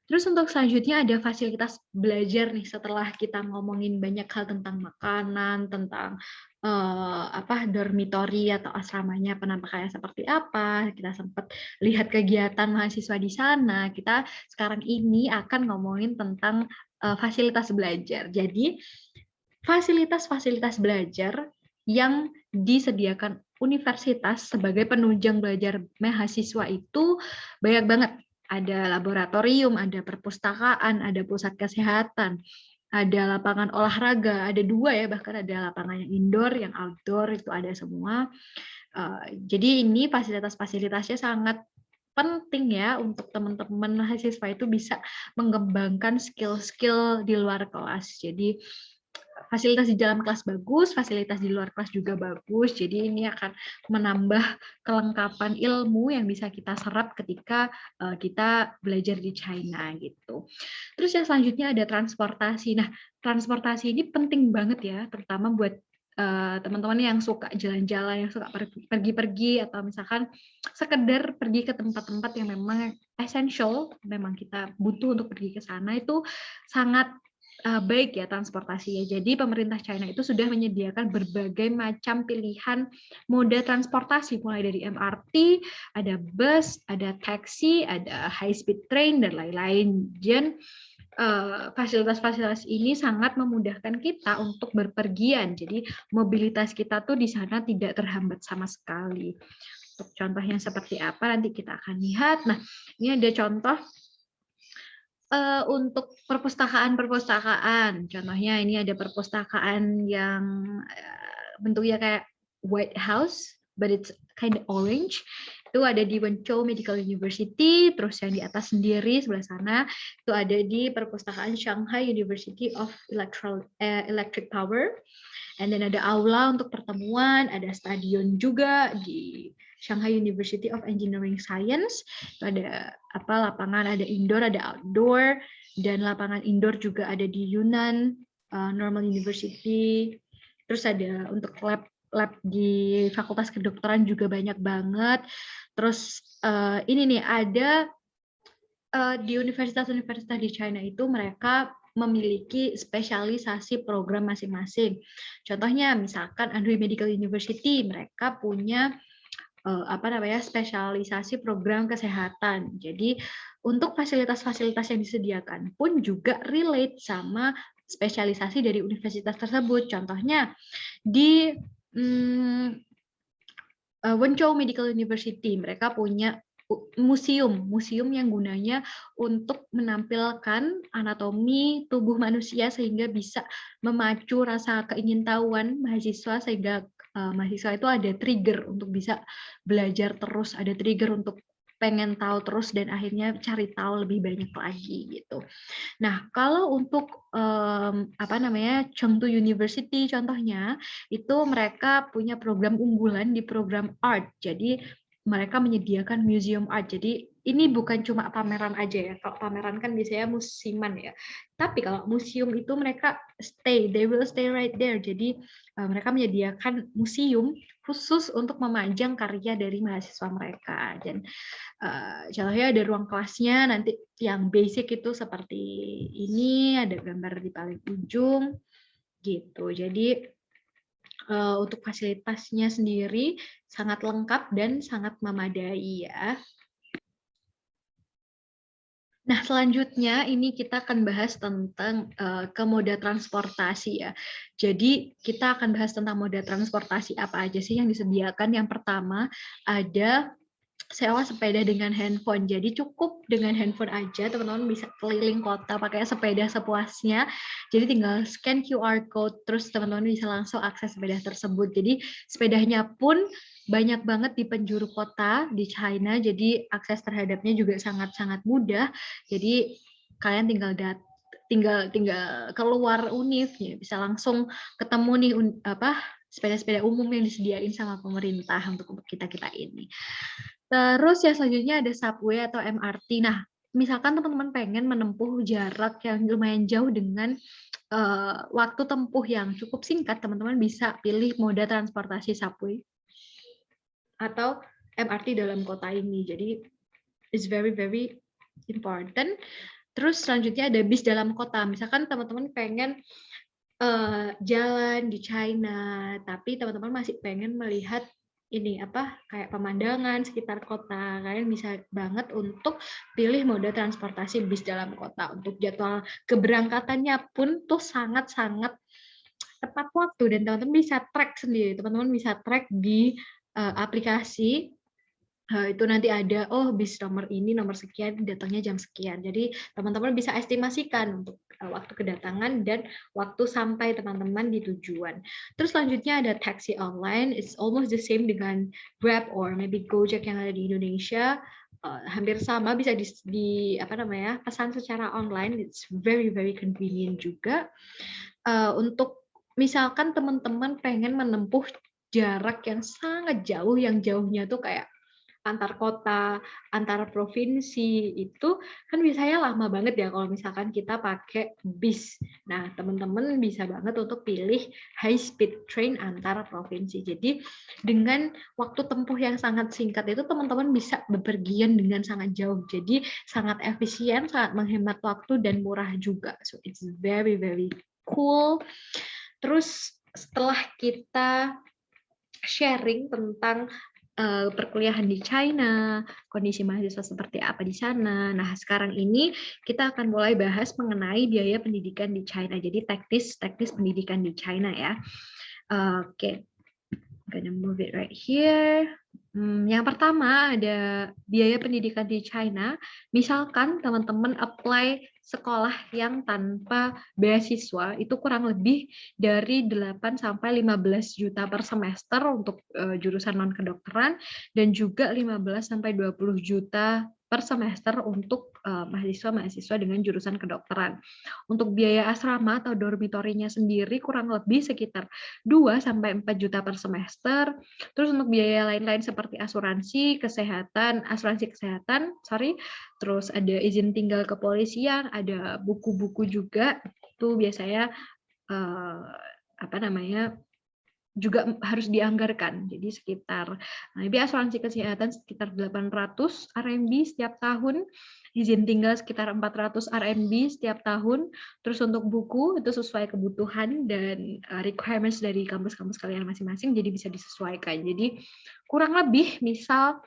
Speaker 1: Terus untuk selanjutnya ada fasilitas belajar nih, setelah kita ngomongin banyak hal tentang makanan, tentang dormitory atau asramanya penampakannya seperti apa, kita sempat lihat kegiatan mahasiswa di sana. Kita sekarang ini akan ngomongin tentang fasilitas belajar. Jadi fasilitas-fasilitas belajar yang disediakan universitas sebagai penunjang belajar mahasiswa itu banyak banget. Ada laboratorium, ada perpustakaan, ada pusat kesehatan, ada lapangan olahraga, ada 2 ya, bahkan ada lapangan yang indoor, yang outdoor, itu ada semua. Jadi ini fasilitas-fasilitasnya sangat penting ya untuk teman-teman mahasiswa itu bisa mengembangkan skill-skill di luar kelas. Jadi fasilitas di dalam kelas bagus, fasilitas di luar kelas juga bagus. Jadi ini akan menambah kelengkapan ilmu yang bisa kita serap ketika kita belajar di China gitu. Terus yang selanjutnya ada transportasi. Nah, transportasi ini penting banget ya, terutama buat teman-teman yang suka jalan-jalan, yang suka pergi-pergi, atau misalkan sekedar pergi ke tempat-tempat yang memang essential, memang kita butuh untuk pergi ke sana, itu sangat baik ya transportasinya. Jadi pemerintah China itu sudah menyediakan berbagai macam pilihan moda transportasi, mulai dari MRT, ada bus, ada taksi, ada high speed train dan lain-lain. Dan fasilitas-fasilitas ini sangat memudahkan kita untuk berpergian. Jadi mobilitas kita tuh di sana tidak terhambat sama sekali. Untuk contohnya seperti apa nanti kita akan lihat. Nah, ini ada contoh untuk perpustakaan. Contohnya ini ada perpustakaan yang bentuknya kayak White House, but it's kind of orange. Itu ada di Wenzhou Medical University, terus yang di atas sendiri sebelah sana itu ada di perpustakaan Shanghai University of Electric Power. And then ada aula untuk pertemuan, ada stadion juga di Shanghai University of Engineering Science. Ada lapangan, ada indoor, ada outdoor, dan lapangan indoor juga ada di Yunnan Normal University. Terus ada untuk lab di Fakultas Kedokteran juga banyak banget. Terus ini nih ada di universitas-universitas di China itu mereka memiliki spesialisasi program masing-masing. Contohnya misalkan Andrew Medical University, mereka punya spesialisasi program kesehatan. Jadi untuk fasilitas-fasilitas yang disediakan pun juga relate sama spesialisasi dari universitas tersebut. Contohnya di Wenzhou Medical University, mereka punya museum yang gunanya untuk menampilkan anatomi tubuh manusia sehingga bisa memacu rasa keingintahuan mahasiswa, sehingga mahasiswa itu ada trigger untuk bisa belajar terus, ada trigger untuk pengen tahu terus dan akhirnya cari tahu lebih banyak lagi gitu. Nah, kalau untuk Chengdu University contohnya, itu mereka punya program unggulan di program art. Jadi mereka menyediakan museum art. Jadi ini bukan cuma pameran aja ya. Kalau pameran kan biasanya musiman ya. Tapi kalau museum itu mereka they will stay right there. Jadi mereka menyediakan museum khusus untuk memajang karya dari mahasiswa mereka. Dan contohnya ada ruang kelasnya nanti yang basic itu seperti ini, ada gambar di paling ujung gitu. Jadi untuk fasilitasnya sendiri sangat lengkap dan sangat memadai ya. Nah, selanjutnya ini kita akan bahas tentang ke moda transportasi ya. Jadi kita akan bahas tentang moda transportasi apa aja sih yang disediakan. Yang pertama ada sewa sepeda dengan handphone. Jadi cukup dengan handphone aja teman-teman bisa keliling kota pakai sepeda sepuasnya. Jadi tinggal scan QR code terus teman-teman bisa langsung akses sepeda tersebut. Jadi sepedanya pun banyak banget di penjuru kota di China. Jadi akses terhadapnya juga sangat-sangat mudah. Jadi kalian tinggal keluar univ ya, bisa langsung ketemu nih sepeda-sepeda umum yang disediain sama pemerintah untuk kita ini. Terus yang selanjutnya ada subway atau MRT. Nah, misalkan teman-teman pengen menempuh jarak yang lumayan jauh dengan waktu tempuh yang cukup singkat, teman-teman bisa pilih moda transportasi subway atau MRT dalam kota ini. Jadi, it's very very important. Terus selanjutnya ada bis dalam kota. Misalkan teman-teman pengen jalan di China, tapi teman-teman masih pengen melihat ini kayak pemandangan sekitar kota, kalian bisa banget untuk pilih mode transportasi bis dalam kota. Untuk jadwal keberangkatannya pun tuh sangat-sangat tepat waktu dan teman-teman bisa track sendiri. Teman-teman bisa track di aplikasi. Itu nanti ada bis nomor ini nomor sekian datangnya jam sekian. Jadi teman-teman bisa estimasikan untuk waktu kedatangan dan waktu sampai teman-teman di tujuan. Terus selanjutnya ada taxi online. It's almost the same dengan Grab or maybe Gojek yang ada di Indonesia. Hampir sama, bisa pesan secara online. It's very very convenient juga. Untuk misalkan teman-teman pengen menempuh jarak yang sangat jauh, yang jauhnya tuh kayak antar kota, antar provinsi, itu kan biasanya lama banget ya kalau misalkan kita pakai bis. Nah, teman-teman bisa banget untuk pilih high speed train antar provinsi. Jadi dengan waktu tempuh yang sangat singkat itu teman-teman bisa bepergian dengan sangat jauh. Jadi sangat efisien, sangat menghemat waktu dan murah juga. So it's very very cool. Terus setelah kita sharing tentang perkuliahan di China, kondisi mahasiswa seperti apa di sana. Nah, sekarang ini kita akan mulai bahas mengenai biaya pendidikan di China. Jadi teknis pendidikan di China ya. Oke. I'm gonna move it right here. Yang pertama ada biaya pendidikan di China. Misalkan teman-teman apply sekolah yang tanpa beasiswa, itu kurang lebih dari 8 sampai 15 juta per semester untuk jurusan non-kedokteran dan juga 15 sampai 20 juta per semester untuk mahasiswa-mahasiswa dengan jurusan kedokteran. Untuk biaya asrama atau dormitorinya sendiri kurang lebih sekitar 2 sampai 4 juta per semester. Terus untuk biaya lain-lain seperti asuransi kesehatan, terus ada izin tinggal kepolisian, ada buku-buku juga, itu biasanya juga harus dianggarkan. Jadi sekitar asuransi kesehatan sekitar 800 RMB setiap tahun, izin tinggal sekitar 400 RMB setiap tahun. Terus untuk buku itu sesuai kebutuhan dan requirements dari kampus-kampus kalian masing-masing, jadi bisa disesuaikan. Jadi kurang lebih misal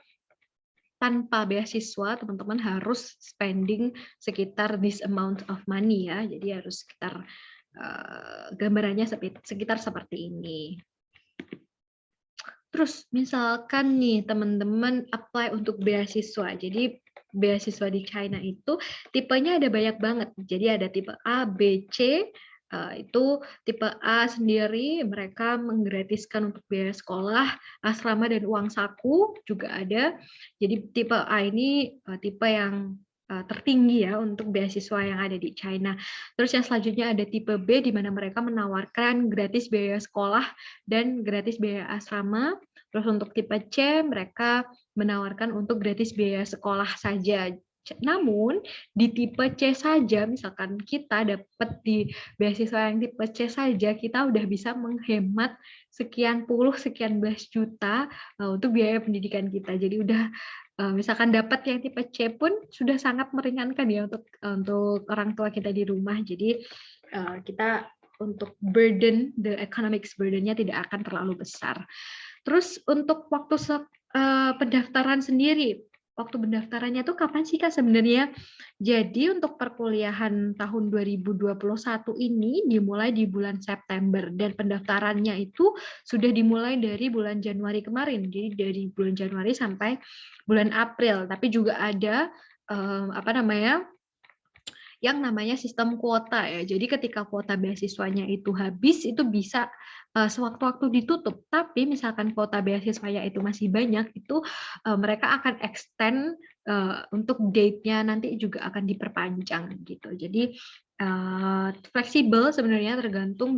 Speaker 1: tanpa beasiswa teman-teman harus spending sekitar this amount of money ya. Jadi harus sekitar gambarannya sekitar seperti ini. Terus misalkan nih teman-teman apply untuk beasiswa. Jadi beasiswa di China itu tipenya ada banyak banget. Jadi ada tipe A, B, C, Itu tipe A sendiri mereka menggratiskan untuk biaya sekolah, asrama dan uang saku juga ada. Jadi tipe A ini tipe yang tertinggi ya untuk beasiswa yang ada di China. Terus yang selanjutnya ada tipe B di mana mereka menawarkan gratis biaya sekolah dan gratis biaya asrama. Terus untuk tipe C mereka menawarkan untuk gratis biaya sekolah saja. Namun di tipe C saja, misalkan kita dapat di beasiswa yang tipe C saja, kita udah bisa menghemat sekian puluh, sekian belas juta untuk biaya pendidikan kita. Jadi udah misalkan dapat yang tipe C pun sudah sangat meringankan ya untuk orang tua kita di rumah. Jadi kita untuk the economics burden-nya tidak akan terlalu besar. Terus untuk waktu pendaftaran sendiri, waktu pendaftarannya tuh kapan sih Kak sebenarnya? Jadi untuk perkuliahan tahun 2021 ini dimulai di bulan September dan pendaftarannya itu sudah dimulai dari bulan Januari kemarin. Jadi dari bulan Januari sampai bulan April. Tapi juga ada yang namanya sistem kuota ya. Jadi ketika kuota beasiswanya itu habis, itu bisa sewaktu-waktu ditutup. Tapi misalkan kuota beasiswanya itu masih banyak, itu mereka akan extend untuk date-nya nanti juga akan diperpanjang gitu. Jadi fleksibel sebenarnya tergantung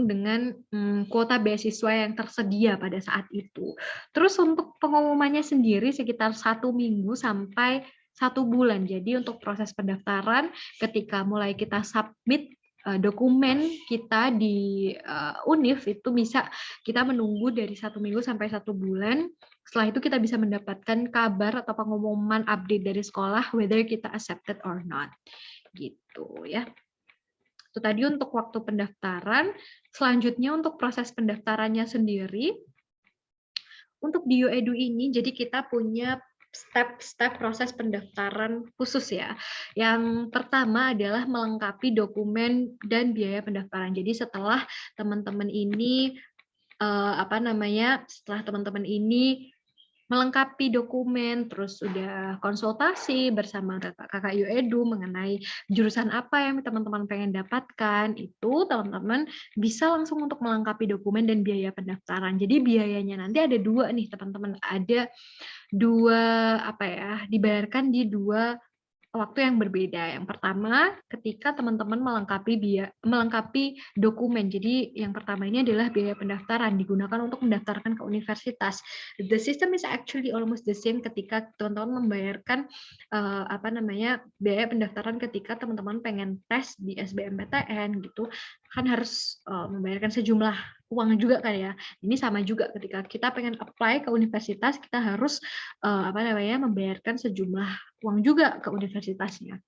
Speaker 1: dengan kuota beasiswa yang tersedia pada saat itu. Terus untuk pengumumannya sendiri sekitar 1 minggu sampai 1 bulan. Jadi untuk proses pendaftaran ketika mulai kita submit dokumen kita di Univ itu bisa kita menunggu dari 1 minggu sampai 1 bulan. Setelah itu kita bisa mendapatkan kabar atau pengumuman update dari sekolah whether kita accepted or not. Gitu ya. Itu tadi untuk waktu pendaftaran. Selanjutnya untuk proses pendaftarannya sendiri. Untuk di UEdu ini jadi kita punya step-step proses pendaftaran khusus ya. Yang pertama adalah melengkapi dokumen dan biaya pendaftaran. Jadi setelah teman-teman ini setelah teman-teman ini melengkapi dokumen, terus sudah konsultasi bersama kakak UEdu mengenai jurusan apa yang teman-teman pengen dapatkan, itu teman-teman bisa langsung untuk melengkapi dokumen dan biaya pendaftaran. Jadi biayanya nanti ada 2 nih teman-teman, ada 2 dibayarkan di 2 waktu yang berbeda. Yang pertama, ketika teman-teman melengkapi dokumen. Jadi yang pertama ini adalah biaya pendaftaran digunakan untuk mendaftarkan ke universitas. The system is actually almost the same ketika teman-teman membayarkan biaya pendaftaran ketika teman-teman pengen tes di SBMPTN gitu, kan harus membayarkan sejumlah uang juga kan ya. Ini sama juga ketika kita pengen apply ke universitas, kita harus membayarkan sejumlah uang juga ke universitasnya.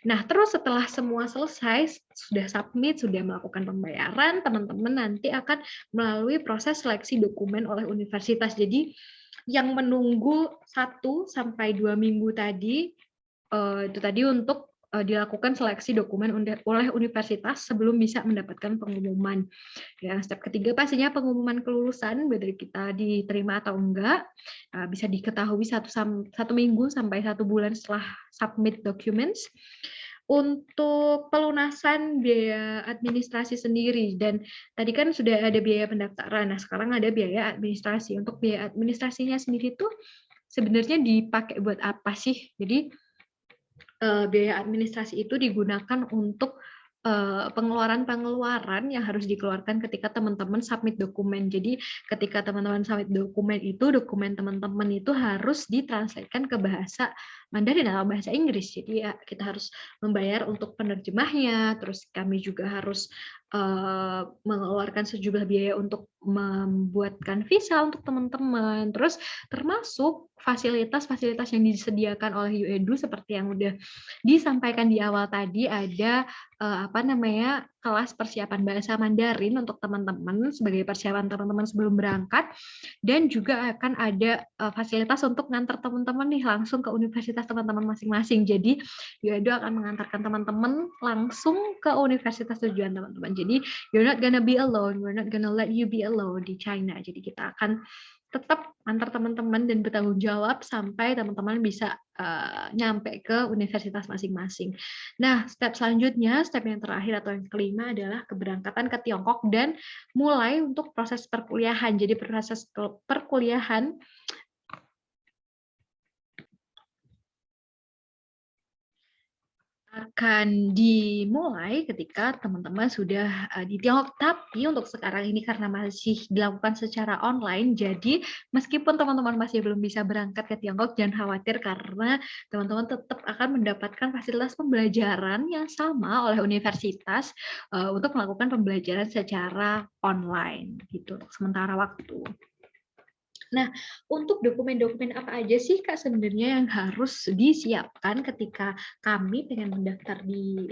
Speaker 1: Nah, terus setelah semua selesai, sudah submit, sudah melakukan pembayaran, teman-teman nanti akan melalui proses seleksi dokumen oleh universitas. Jadi yang menunggu 1 sampai 2 minggu tadi itu tadi untuk dilakukan seleksi dokumen oleh universitas sebelum bisa mendapatkan pengumuman. Ya, step ketiga pastinya pengumuman kelulusan, whether kita diterima atau enggak, bisa diketahui 1 minggu sampai 1 bulan setelah submit documents. Untuk pelunasan biaya administrasi sendiri, dan tadi kan sudah ada biaya pendaftaran, nah sekarang ada biaya administrasi. Untuk biaya administrasinya sendiri tuh sebenarnya dipakai buat apa sih? Jadi biaya administrasi itu digunakan untuk pengeluaran-pengeluaran yang harus dikeluarkan ketika teman-teman submit dokumen. Jadi ketika teman-teman submit dokumen teman-teman itu harus ditranslatekan ke bahasa Mandarin atau bahasa Inggris. Jadi ya kita harus membayar untuk penerjemahnya, terus kami juga harus mengeluarkan sejumlah biaya untuk membuatkan visa untuk teman-teman. Terus termasuk fasilitas-fasilitas yang disediakan oleh UEdu seperti yang udah disampaikan di awal tadi, ada kelas persiapan bahasa Mandarin untuk teman-teman sebagai persiapan teman-teman sebelum berangkat, dan juga akan ada fasilitas untuk ngantar teman-teman nih langsung ke universitas teman-teman masing-masing. Jadi UEdu akan mengantarkan teman-teman langsung ke universitas tujuan teman-teman. Jadi you're not gonna be alone, we're not gonna let you be alone di China. Jadi kita akan tetap antar teman-teman dan bertanggung jawab sampai teman-teman bisa nyampe ke universitas masing-masing. Nah, step yang terakhir atau yang kelima adalah keberangkatan ke Tiongkok dan mulai untuk proses perkuliahan. Jadi proses perkuliahan akan dimulai ketika teman-teman sudah di Tiongkok. Tapi untuk sekarang ini karena masih dilakukan secara online, jadi meskipun teman-teman masih belum bisa berangkat ke Tiongkok, jangan khawatir karena teman-teman tetap akan mendapatkan fasilitas pembelajaran yang sama oleh universitas untuk melakukan pembelajaran secara online gitu untuk sementara waktu. Nah, untuk dokumen-dokumen apa aja sih Kak sebenarnya yang harus disiapkan ketika kami pengen mendaftar di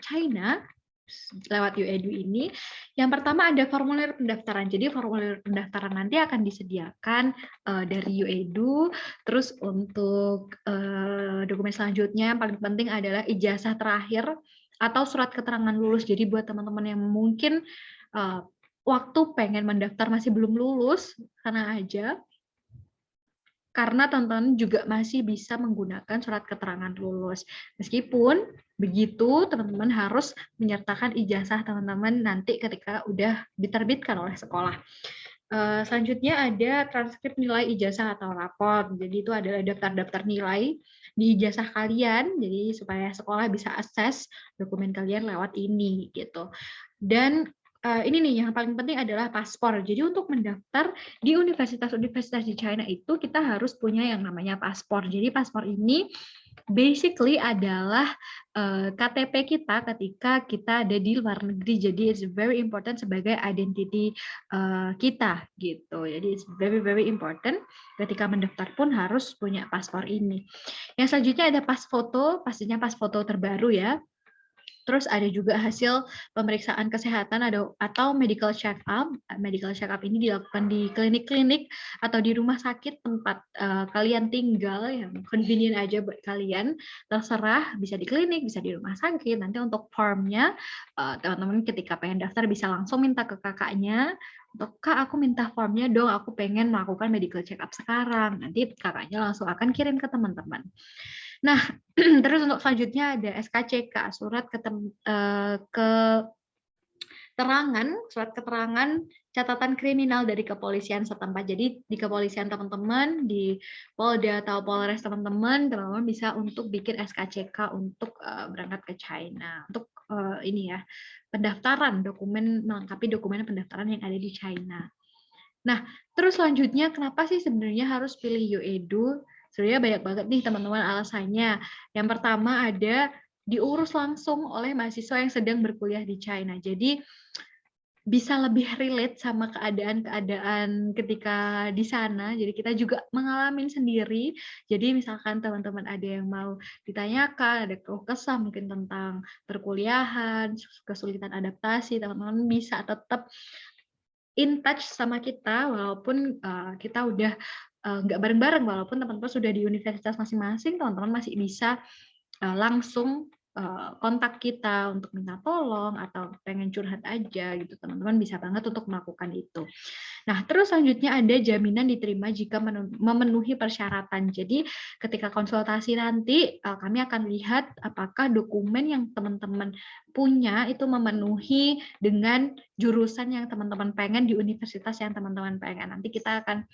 Speaker 1: China lewat UEDU ini? Yang pertama ada formulir pendaftaran. Jadi formulir pendaftaran nanti akan disediakan dari UEDU. Terus untuk dokumen selanjutnya yang paling penting adalah ijazah terakhir atau surat keterangan lulus. Jadi buat teman-teman yang mungkin waktu pengen mendaftar masih belum lulus, sana aja. Karena teman-teman juga masih bisa menggunakan surat keterangan lulus. Meskipun begitu, teman-teman harus menyertakan ijazah teman-teman nanti ketika udah diterbitkan oleh sekolah. Selanjutnya ada transkrip nilai ijazah atau rapor. Jadi itu adalah daftar-daftar nilai di ijazah kalian, jadi supaya sekolah bisa akses dokumen kalian lewat ini gitu. Dan ini nih yang paling penting adalah paspor. Jadi untuk mendaftar di universitas-universitas di China itu kita harus punya yang namanya paspor. Jadi paspor ini basically adalah KTP kita ketika kita ada di luar negeri. Jadi it's very important sebagai identity kita gitu. Jadi it's very very important ketika mendaftar pun harus punya paspor ini. Yang selanjutnya ada pas foto, pastinya pas foto terbaru ya. Terus ada juga hasil pemeriksaan kesehatan atau medical check up. Medical check up ini dilakukan di klinik-klinik atau di rumah sakit tempat kalian tinggal yang convenient aja buat kalian. Terserah, bisa di klinik, bisa di rumah sakit. Nanti untuk formnya, teman-teman ketika pengen daftar bisa langsung minta ke kakaknya. Untuk Kak, aku minta formnya dong, aku pengen melakukan medical check up sekarang. Nanti kakaknya langsung akan kirim ke teman-teman. Nah, terus untuk selanjutnya ada SKCK, surat surat keterangan catatan kriminal dari kepolisian setempat. Jadi di kepolisian teman-teman, di Polda atau Polres teman-teman bisa untuk bikin SKCK untuk berangkat ke China. Untuk ini ya, pendaftaran melengkapi dokumen pendaftaran yang ada di China. Nah, terus selanjutnya kenapa sih sebenarnya harus pilih UEDU? Sebenarnya banyak banget nih teman-teman alasannya. Yang pertama ada diurus langsung oleh mahasiswa yang sedang berkuliah di China. Jadi bisa lebih relate sama keadaan-keadaan ketika di sana. Jadi kita juga mengalami sendiri. Jadi misalkan teman-teman ada yang mau ditanyakan, ada keluh kesah mungkin tentang perkuliahan, kesulitan adaptasi, teman-teman bisa tetap in touch sama kita walaupun kita udah nggak bareng-bareng, walaupun teman-teman sudah di universitas masing-masing, teman-teman masih bisa langsung kontak kita untuk minta tolong atau pengen curhat aja gitu, teman-teman bisa banget untuk melakukan itu. Nah, terus selanjutnya ada jaminan diterima jika memenuhi persyaratan. Jadi ketika konsultasi nanti kami akan lihat apakah dokumen yang teman-teman punya itu memenuhi dengan jurusan yang teman-teman pengen di universitas yang teman-teman pengen. Nanti kita akan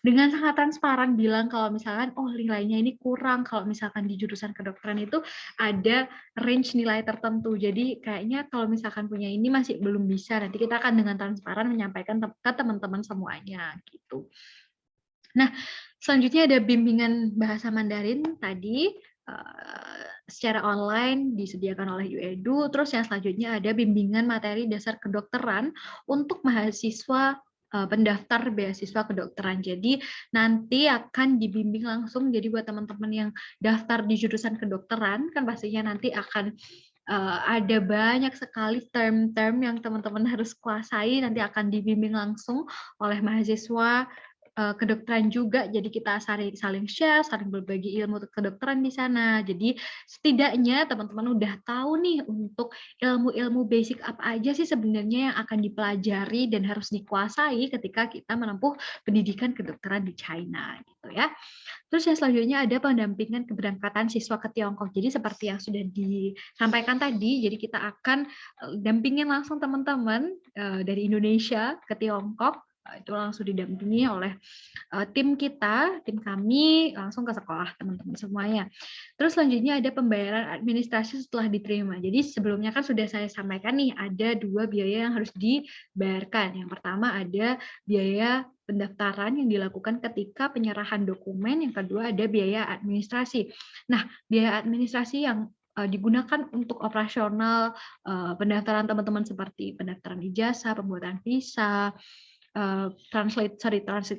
Speaker 1: dengan sangat transparan bilang kalau misalkan nilainya ini kurang, kalau misalkan di jurusan kedokteran itu ada range nilai tertentu. Jadi kayaknya kalau misalkan punya ini masih belum bisa. Nanti kita akan dengan transparan menyampaikan ke teman-teman semuanya gitu. Nah, selanjutnya ada bimbingan bahasa Mandarin tadi secara online disediakan oleh UEDU. Terus yang selanjutnya ada bimbingan materi dasar kedokteran untuk mahasiswa pendaftar beasiswa kedokteran. Jadi nanti akan dibimbing langsung. Jadi buat teman-teman yang daftar di jurusan kedokteran kan pastinya nanti akan ada banyak sekali term-term yang teman-teman harus kuasai. Nanti akan dibimbing langsung oleh mahasiswa kedokteran juga, jadi kita saling share, saling berbagi ilmu kedokteran di sana. Jadi setidaknya teman-teman udah tahu nih untuk ilmu-ilmu basic apa aja sih sebenarnya yang akan dipelajari dan harus dikuasai ketika kita menempuh pendidikan kedokteran di China gitu ya. Terus yang selanjutnya ada pendampingan keberangkatan siswa ke Tiongkok. Jadi seperti yang sudah disampaikan tadi, jadi kita akan dampingin langsung teman-teman dari Indonesia ke Tiongkok. Itu langsung didampingi oleh tim kita, tim kami langsung ke sekolah teman-teman semuanya. Terus selanjutnya ada pembayaran administrasi setelah diterima. Jadi sebelumnya kan sudah saya sampaikan nih ada 2 biaya yang harus dibayarkan. Yang pertama ada biaya pendaftaran yang dilakukan ketika penyerahan dokumen, yang kedua ada biaya administrasi. Nah, biaya administrasi yang digunakan untuk operasional pendaftaran teman-teman seperti pendaftaran ijazah, pembuatan visa, translate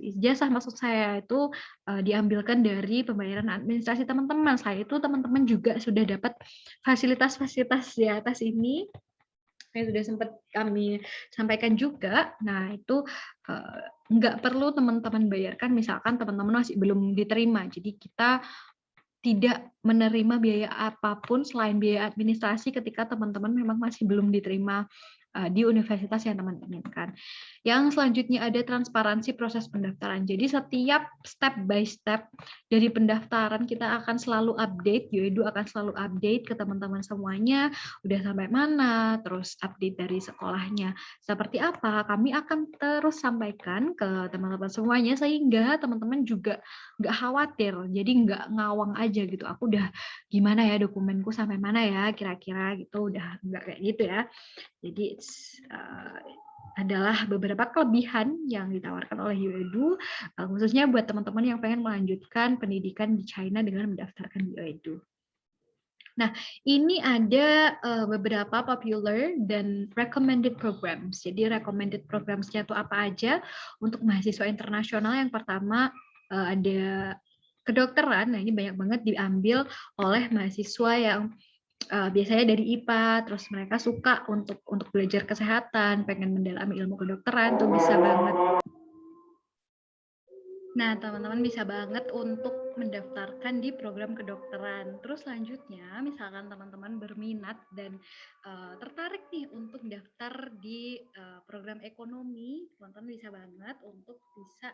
Speaker 1: ijazah maksud saya itu diambilkan dari pembayaran administrasi teman-teman. Saya itu teman-teman juga sudah dapat fasilitas-fasilitas di atas ini yang sudah sempat kami sampaikan juga. Nah, itu nggak perlu teman-teman bayarkan misalkan teman-teman masih belum diterima. Jadi kita tidak menerima biaya apapun selain biaya administrasi ketika teman-teman memang masih belum diterima di universitas yang teman inginkan. Yang selanjutnya ada transparansi proses pendaftaran. Jadi setiap step by step dari pendaftaran kita akan selalu update, UEDU akan selalu update ke teman-teman semuanya, udah sampai mana, terus update dari sekolahnya seperti apa, kami akan terus sampaikan ke teman-teman semuanya sehingga teman-teman juga nggak khawatir, jadi nggak ngawang aja gitu, aku udah gimana ya dokumenku sampai mana ya kira-kira gitu, udah nggak kayak gitu ya. Jadi adalah beberapa kelebihan yang ditawarkan oleh UEDU, khususnya buat teman-teman yang pengen melanjutkan pendidikan di China dengan mendaftarkan di UEDU. Nah, ini ada beberapa popular dan recommended programs. Jadi recommended programs-nya itu apa aja untuk mahasiswa internasional? Yang pertama ada kedokteran. Nah, ini banyak banget diambil oleh mahasiswa yang biasanya dari IPA, terus mereka suka untuk belajar kesehatan, pengen mendalami ilmu kedokteran, tuh bisa banget. Nah, teman-teman bisa banget untuk mendaftarkan di program kedokteran. Terus selanjutnya, misalkan teman-teman berminat dan tertarik nih untuk daftar di program ekonomi, teman-teman bisa banget untuk bisa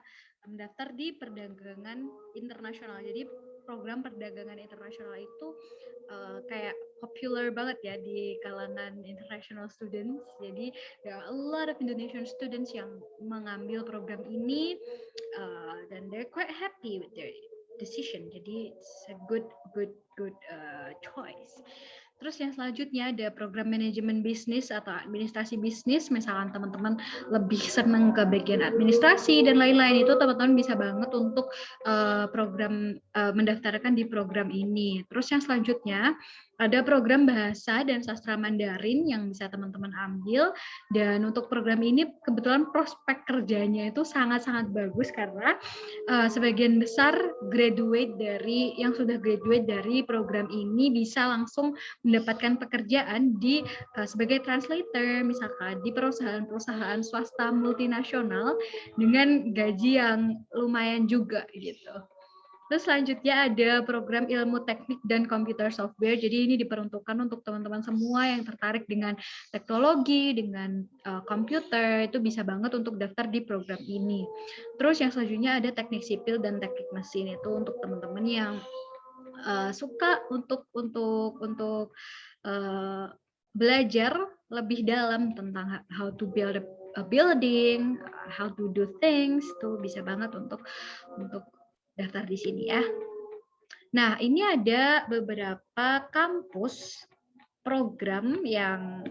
Speaker 1: mendaftar di perdagangan internasional. Jadi program perdagangan internasional itu kayak popular banget ya di kalangan international students. Jadi there are a lot of Indonesian students yang mengambil program ini. Dan they're quite happy with their decision. Jadi it's a good choice. Terus yang selanjutnya ada program manajemen bisnis atau administrasi bisnis. Misalkan teman-teman lebih senang ke bagian administrasi dan lain-lain, itu teman-teman bisa banget untuk program mendaftarkan di program ini. Terus yang selanjutnya ada program bahasa dan sastra Mandarin yang bisa teman-teman ambil, dan untuk program ini kebetulan prospek kerjanya itu sangat-sangat bagus karena sebagian besar yang sudah graduate dari program ini bisa langsung mendapatkan pekerjaan di sebagai translator misalkan di perusahaan-perusahaan swasta multinasional dengan gaji yang lumayan juga gitu. Terus selanjutnya ada program ilmu teknik dan komputer software. Jadi ini diperuntukkan untuk teman-teman semua yang tertarik dengan teknologi, dengan komputer, itu bisa banget untuk daftar di program ini. Terus yang selanjutnya ada teknik sipil dan teknik mesin, itu untuk teman-teman yang suka untuk belajar lebih dalam tentang how to build a building, how to do things, itu bisa banget untuk daftar di sini ya. Nah, ini ada beberapa kampus program yang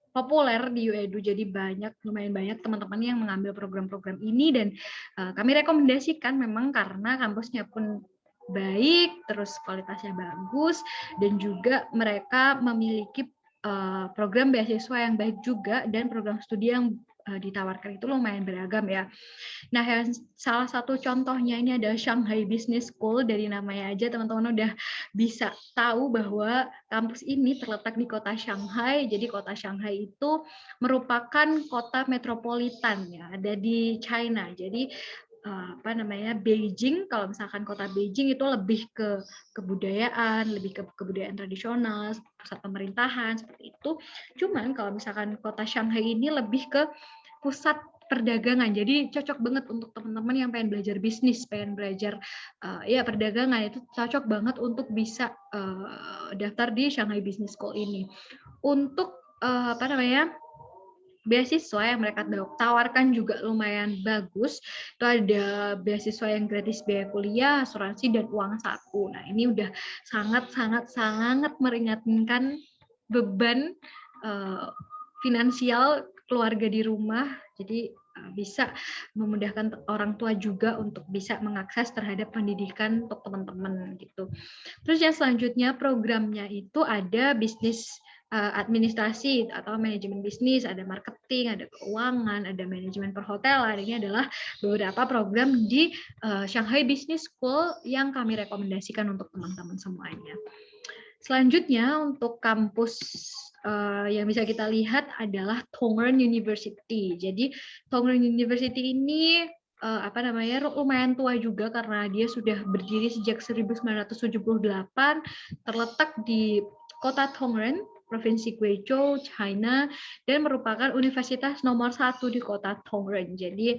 Speaker 1: populer di UEDU, jadi lumayan banyak teman-teman yang mengambil program-program ini, dan kami rekomendasikan memang karena kampusnya pun baik, terus kualitasnya bagus, dan juga mereka memiliki program beasiswa yang baik juga, dan program studi yang ditawarkan itu lumayan beragam ya. Nah, salah satu contohnya ini adalah Shanghai Business School. Dari namanya aja teman-teman udah bisa tahu bahwa kampus ini terletak di kota Shanghai. Jadi kota Shanghai itu merupakan kota metropolitan ya, ada di China. Jadi Beijing. Kalau misalkan kota Beijing itu lebih ke kebudayaan, lebih ke kebudayaan tradisional, pusat pemerintahan seperti itu. Cuman kalau misalkan kota Shanghai ini lebih ke pusat perdagangan. Jadi cocok banget untuk teman-teman yang pengen belajar bisnis, pengen belajar perdagangan, itu cocok banget untuk bisa daftar di Shanghai Business School ini. Untuk beasiswa yang mereka tawarkan juga lumayan bagus. Itu ada beasiswa yang gratis biaya kuliah, asuransi, dan uang saku. Nah, ini udah sangat meringankan beban finansial keluarga di rumah. Jadi bisa memudahkan orang tua juga untuk bisa mengakses terhadap pendidikan untuk teman-teman gitu. Terus yang selanjutnya programnya itu ada bisnis administrasi atau manajemen bisnis, ada marketing, ada keuangan, ada manajemen perhotelan. Ini adalah beberapa program di Shanghai Business School yang kami rekomendasikan untuk teman-teman semuanya. Selanjutnya untuk kampus yang bisa kita lihat adalah Tongeren University. Jadi Tongeren University ini lumayan tua juga karena dia sudah berdiri sejak 1978, terletak di kota Tongeren, Provinsi Guizhou, China, dan merupakan universitas nomor 1 di kota Tongeren. Jadi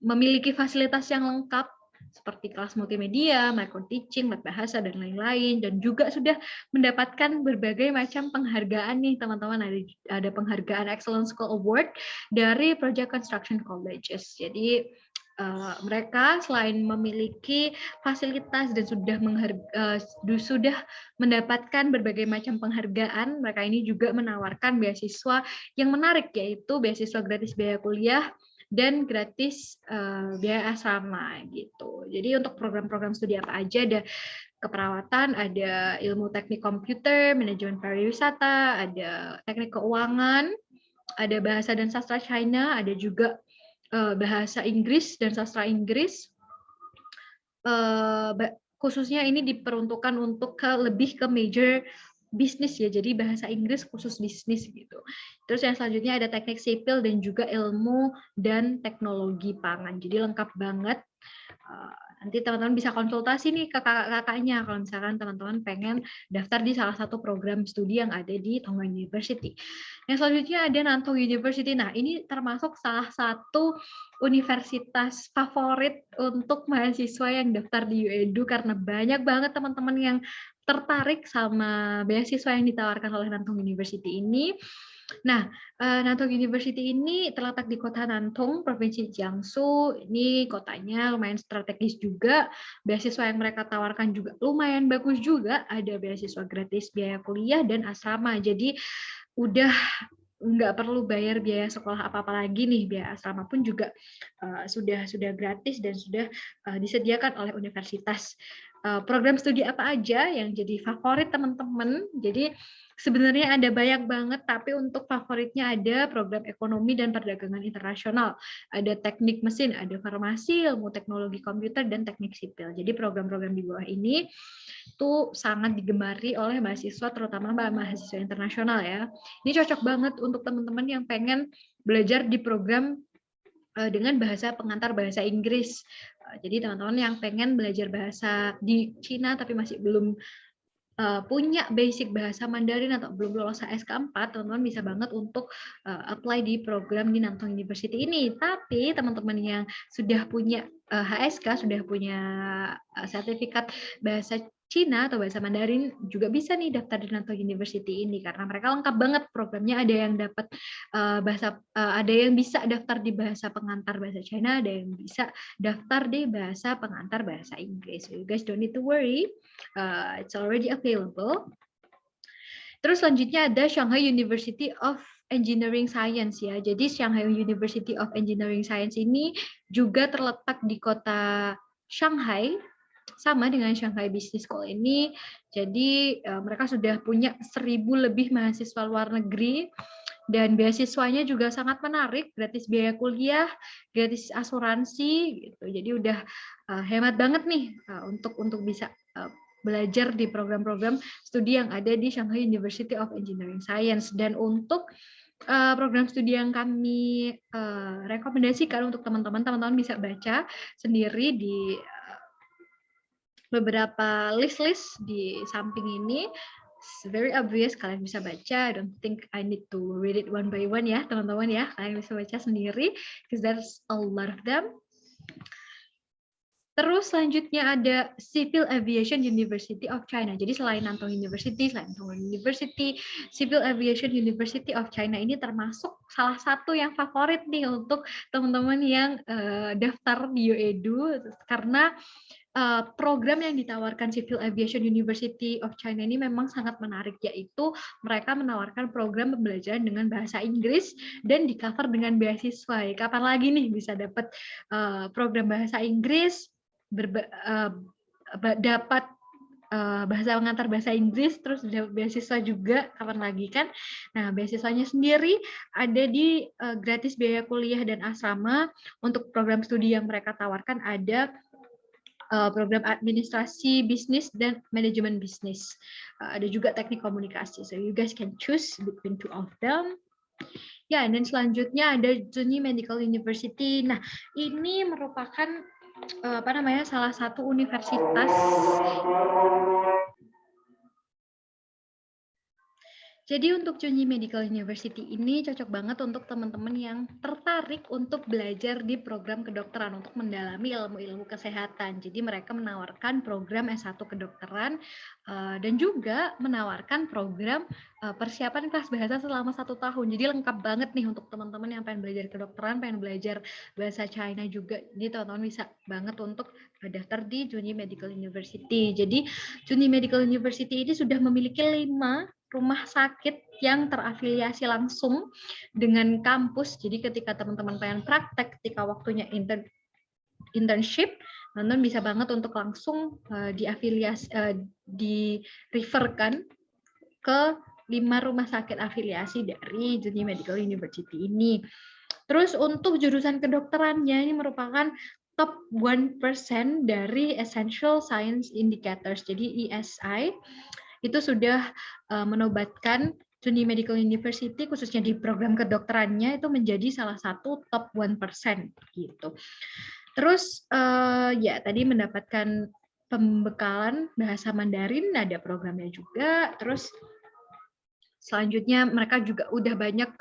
Speaker 1: memiliki fasilitas yang lengkap seperti kelas multimedia, micro teaching, lab bahasa, dan lain-lain, dan juga sudah mendapatkan berbagai macam penghargaan nih teman-teman. Ada penghargaan Excellence School Award dari Project Construction Colleges. Jadi mereka selain memiliki fasilitas dan sudah mendapatkan berbagai macam penghargaan, mereka ini juga menawarkan beasiswa yang menarik, yaitu beasiswa gratis biaya kuliah dan gratis biaya asrama gitu. Jadi untuk program-program studi apa aja, ada keperawatan, ada ilmu teknik komputer, manajemen pariwisata, ada teknik keuangan, ada bahasa dan sastra China, ada juga bahasa Inggris dan sastra Inggris. Khususnya ini diperuntukkan untuk lebih ke major bisnis ya, jadi bahasa Inggris khusus bisnis gitu. Terus yang selanjutnya ada teknik sipil dan juga ilmu dan teknologi pangan. Jadi lengkap banget. Nanti teman-teman bisa konsultasi nih ke kakak-kakaknya kalau misalkan teman-teman pengen daftar di salah satu program studi yang ada di Tongeren University. Yang selanjutnya ada Nantong University. Nah, ini termasuk salah satu universitas favorit untuk mahasiswa yang daftar di UEDU karena banyak banget teman-teman yang tertarik sama beasiswa yang ditawarkan oleh Nantong University ini. Nah, Nantong University ini terletak di kota Nantong, Provinsi Jiangsu. Ini kotanya lumayan strategis juga. Beasiswa yang mereka tawarkan juga lumayan bagus juga. Ada beasiswa gratis biaya kuliah dan asrama. Jadi udah nggak perlu bayar biaya sekolah apa-apa lagi nih. Biaya asrama pun juga sudah gratis dan sudah disediakan oleh universitas. Program studi apa aja yang jadi favorit teman-teman. Jadi sebenarnya ada banyak banget, tapi untuk favoritnya ada program ekonomi dan perdagangan internasional, ada teknik mesin, ada farmasi, ilmu teknologi komputer, dan teknik sipil. Jadi program-program di bawah ini itu sangat digemari oleh mahasiswa, terutama mahasiswa internasional ya. Ini cocok banget untuk teman-teman yang pengen belajar di program dengan bahasa pengantar bahasa Inggris. Jadi teman-teman yang pengen belajar bahasa di Cina tapi masih belum punya basic bahasa Mandarin atau belum lolos HSK 4, teman-teman bisa banget untuk apply di program di Nantong University ini. Tapi teman-teman yang sudah punya HSK, sudah punya sertifikat bahasa Cina atau bahasa Mandarin juga bisa nih daftar di Nantong University ini karena mereka lengkap banget programnya. Ada yang dapat ada yang bisa daftar di bahasa pengantar bahasa China, ada yang bisa daftar di bahasa pengantar bahasa Inggris. So you guys don't need to worry. It's already available. Terus selanjutnya ada Shanghai University of Engineering Science ya. Jadi Shanghai University of Engineering Science ini juga terletak di kota Shanghai, sama dengan Shanghai Business School ini. Jadi mereka sudah punya 1.000 lebih mahasiswa luar negeri. Dan beasiswanya juga sangat menarik, gratis biaya kuliah, gratis asuransi gitu. Jadi udah hemat banget nih untuk bisa belajar di program-program studi yang ada di Shanghai University of Engineering Science. Dan untuk program studi yang kami rekomendasikan untuk teman-teman bisa baca sendiri di beberapa list-list di samping ini. It's very obvious, kalian bisa baca. I don't think I need to read it one by one ya, teman-teman ya. Kalian bisa baca sendiri, because there's a lot of them. Terus selanjutnya ada Civil Aviation University of China. Jadi selain Nantong University, Civil Aviation University of China ini termasuk salah satu yang favorit nih untuk teman-teman yang daftar di UEDU, karena program yang ditawarkan Civil Aviation University of China ini memang sangat menarik, yaitu mereka menawarkan program pembelajaran dengan bahasa Inggris dan di cover dengan beasiswa. Kapan lagi nih bisa dapat program bahasa Inggris, dapat bahasa pengantar bahasa Inggris, terus dapat beasiswa juga, kapan lagi kan? Nah, beasiswanya sendiri ada di gratis biaya kuliah dan asrama. Untuk program studi yang mereka tawarkan ada program administrasi bisnis dan manajemen bisnis. Ada juga teknik komunikasi. So you guys can choose between two of them. Ya, dan selanjutnya ada Zunyi Medical University. Nah, ini merupakan salah satu universitas. Jadi untuk Zunyi Medical University ini cocok banget untuk teman-teman yang tertarik untuk belajar di program kedokteran, untuk mendalami ilmu-ilmu kesehatan. Jadi mereka menawarkan program S1 kedokteran dan juga menawarkan program persiapan kelas bahasa selama 1 tahun. Jadi lengkap banget nih untuk teman-teman yang pengen belajar kedokteran, pengen belajar bahasa China juga. Jadi teman-teman bisa banget untuk daftar di Zunyi Medical University. Jadi Zunyi Medical University ini sudah memiliki 5 rumah sakit yang terafiliasi langsung dengan kampus. Jadi ketika teman-teman pengen praktek, ketika waktunya internship, teman-teman bisa banget untuk langsung di-referkan ke 5 rumah sakit afiliasi dari Zunyi Medical University ini. Terus untuk jurusan kedokterannya ini merupakan top 1% dari Essential Science Indicators, jadi ESI. Itu sudah menobatkan Zunyi Medical University khususnya di program kedokterannya itu menjadi salah satu top 1% gitu. Terus ya tadi mendapatkan pembekalan bahasa Mandarin, ada programnya juga. Terus selanjutnya mereka juga udah banyak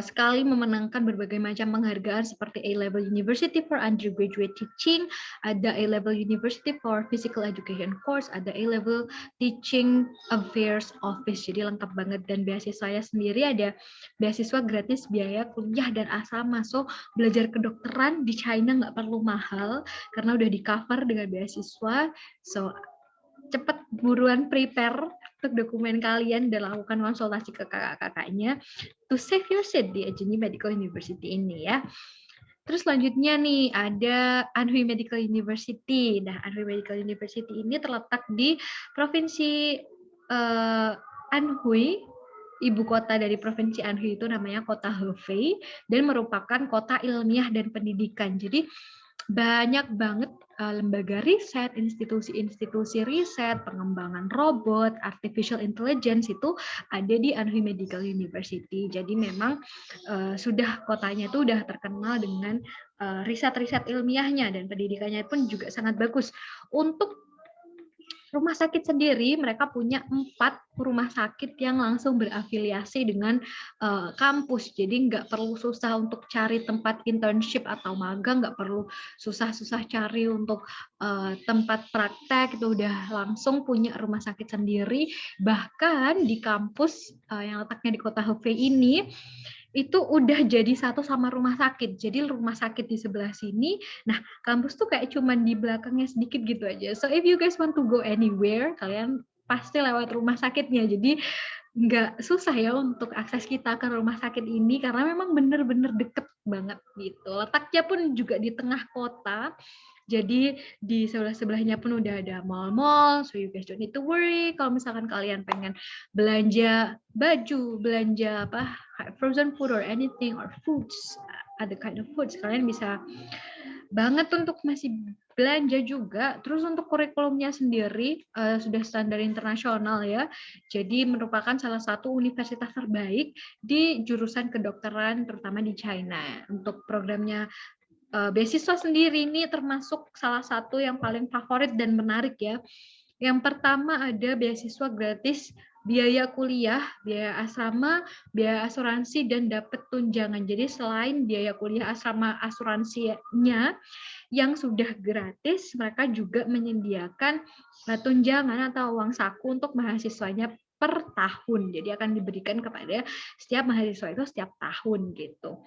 Speaker 1: sekali memenangkan berbagai macam penghargaan seperti A-Level University for Undergraduate Teaching, ada A-Level University for Physical Education Course, ada A-Level Teaching Affairs Office. Jadi lengkap banget, dan beasiswanya sendiri ada beasiswa gratis biaya kuliah dan asrama. So belajar kedokteran di China nggak perlu mahal karena udah di cover dengan beasiswa. So cepet buruan prepare untuk dokumen kalian dan lakukan konsultasi ke kakak-kakaknya to save your seat di Zunyi Medical University ini ya. Terus selanjutnya nih ada Anhui Medical University. Nah, Anhui Medical University ini terletak di Provinsi Anhui. Ibu kota dari Provinsi Anhui itu namanya Kota Hefei dan merupakan kota ilmiah dan pendidikan. Jadi banyak banget lembaga riset, institusi-institusi riset, pengembangan robot, artificial intelligence itu ada di Anhui Medical University. Jadi memang kotanya itu udah terkenal dengan riset-riset ilmiahnya, dan pendidikannya pun juga sangat bagus. Untuk rumah sakit sendiri, mereka punya 4 rumah sakit yang langsung berafiliasi dengan kampus. Jadi nggak perlu susah untuk cari tempat internship atau magang, nggak perlu susah-susah cari untuk tempat praktek, itu udah langsung punya rumah sakit sendiri. Bahkan di kampus yang letaknya di Kota Hefei ini, itu udah jadi satu sama rumah sakit. Jadi rumah sakit di sebelah sini, nah kampus tuh kayak cuman di belakangnya sedikit gitu aja. So if you guys want to go anywhere, kalian pasti lewat rumah sakitnya. Jadi nggak susah ya untuk akses kita ke rumah sakit ini, karena memang bener-bener deket banget gitu. Letaknya pun juga di tengah kota. Jadi di sebelah-sebelahnya pun udah ada mall-mall, so you guys don't need to worry. Kalau misalkan kalian pengen belanja baju, belanja frozen food or anything or foods, other kind of foods, kalian bisa banget untuk masih belanja juga. Terus untuk kurikulumnya sendiri sudah standar internasional ya. Jadi merupakan salah satu universitas terbaik di jurusan kedokteran terutama di China. Untuk programnya beasiswa sendiri ini termasuk salah satu yang paling favorit dan menarik ya. Yang pertama ada beasiswa gratis biaya kuliah, biaya asrama, biaya asuransi, dan dapat tunjangan. Jadi selain biaya kuliah asrama asuransinya yang sudah gratis, mereka juga menyediakan tunjangan atau uang saku untuk mahasiswanya per tahun. Jadi akan diberikan kepada setiap mahasiswa itu setiap tahun gitu.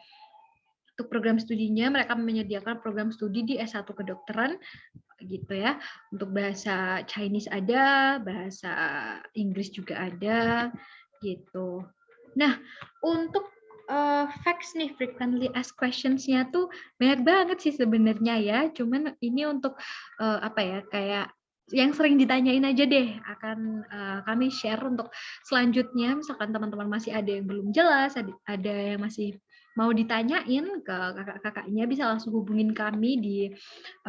Speaker 1: Untuk program studinya, mereka menyediakan program studi di S1 kedokteran gitu ya. Untuk bahasa Chinese ada, bahasa Inggris juga ada gitu. Nah, untuk facts nih, frequently asked questions-nya tuh banyak banget sih sebenarnya ya. Cuman ini untuk apa ya, kayak yang sering ditanyain aja deh akan kami share untuk selanjutnya. Misalkan teman-teman masih ada yang belum jelas, ada yang masih mau ditanyain ke kakak-kakaknya, bisa langsung hubungin kami di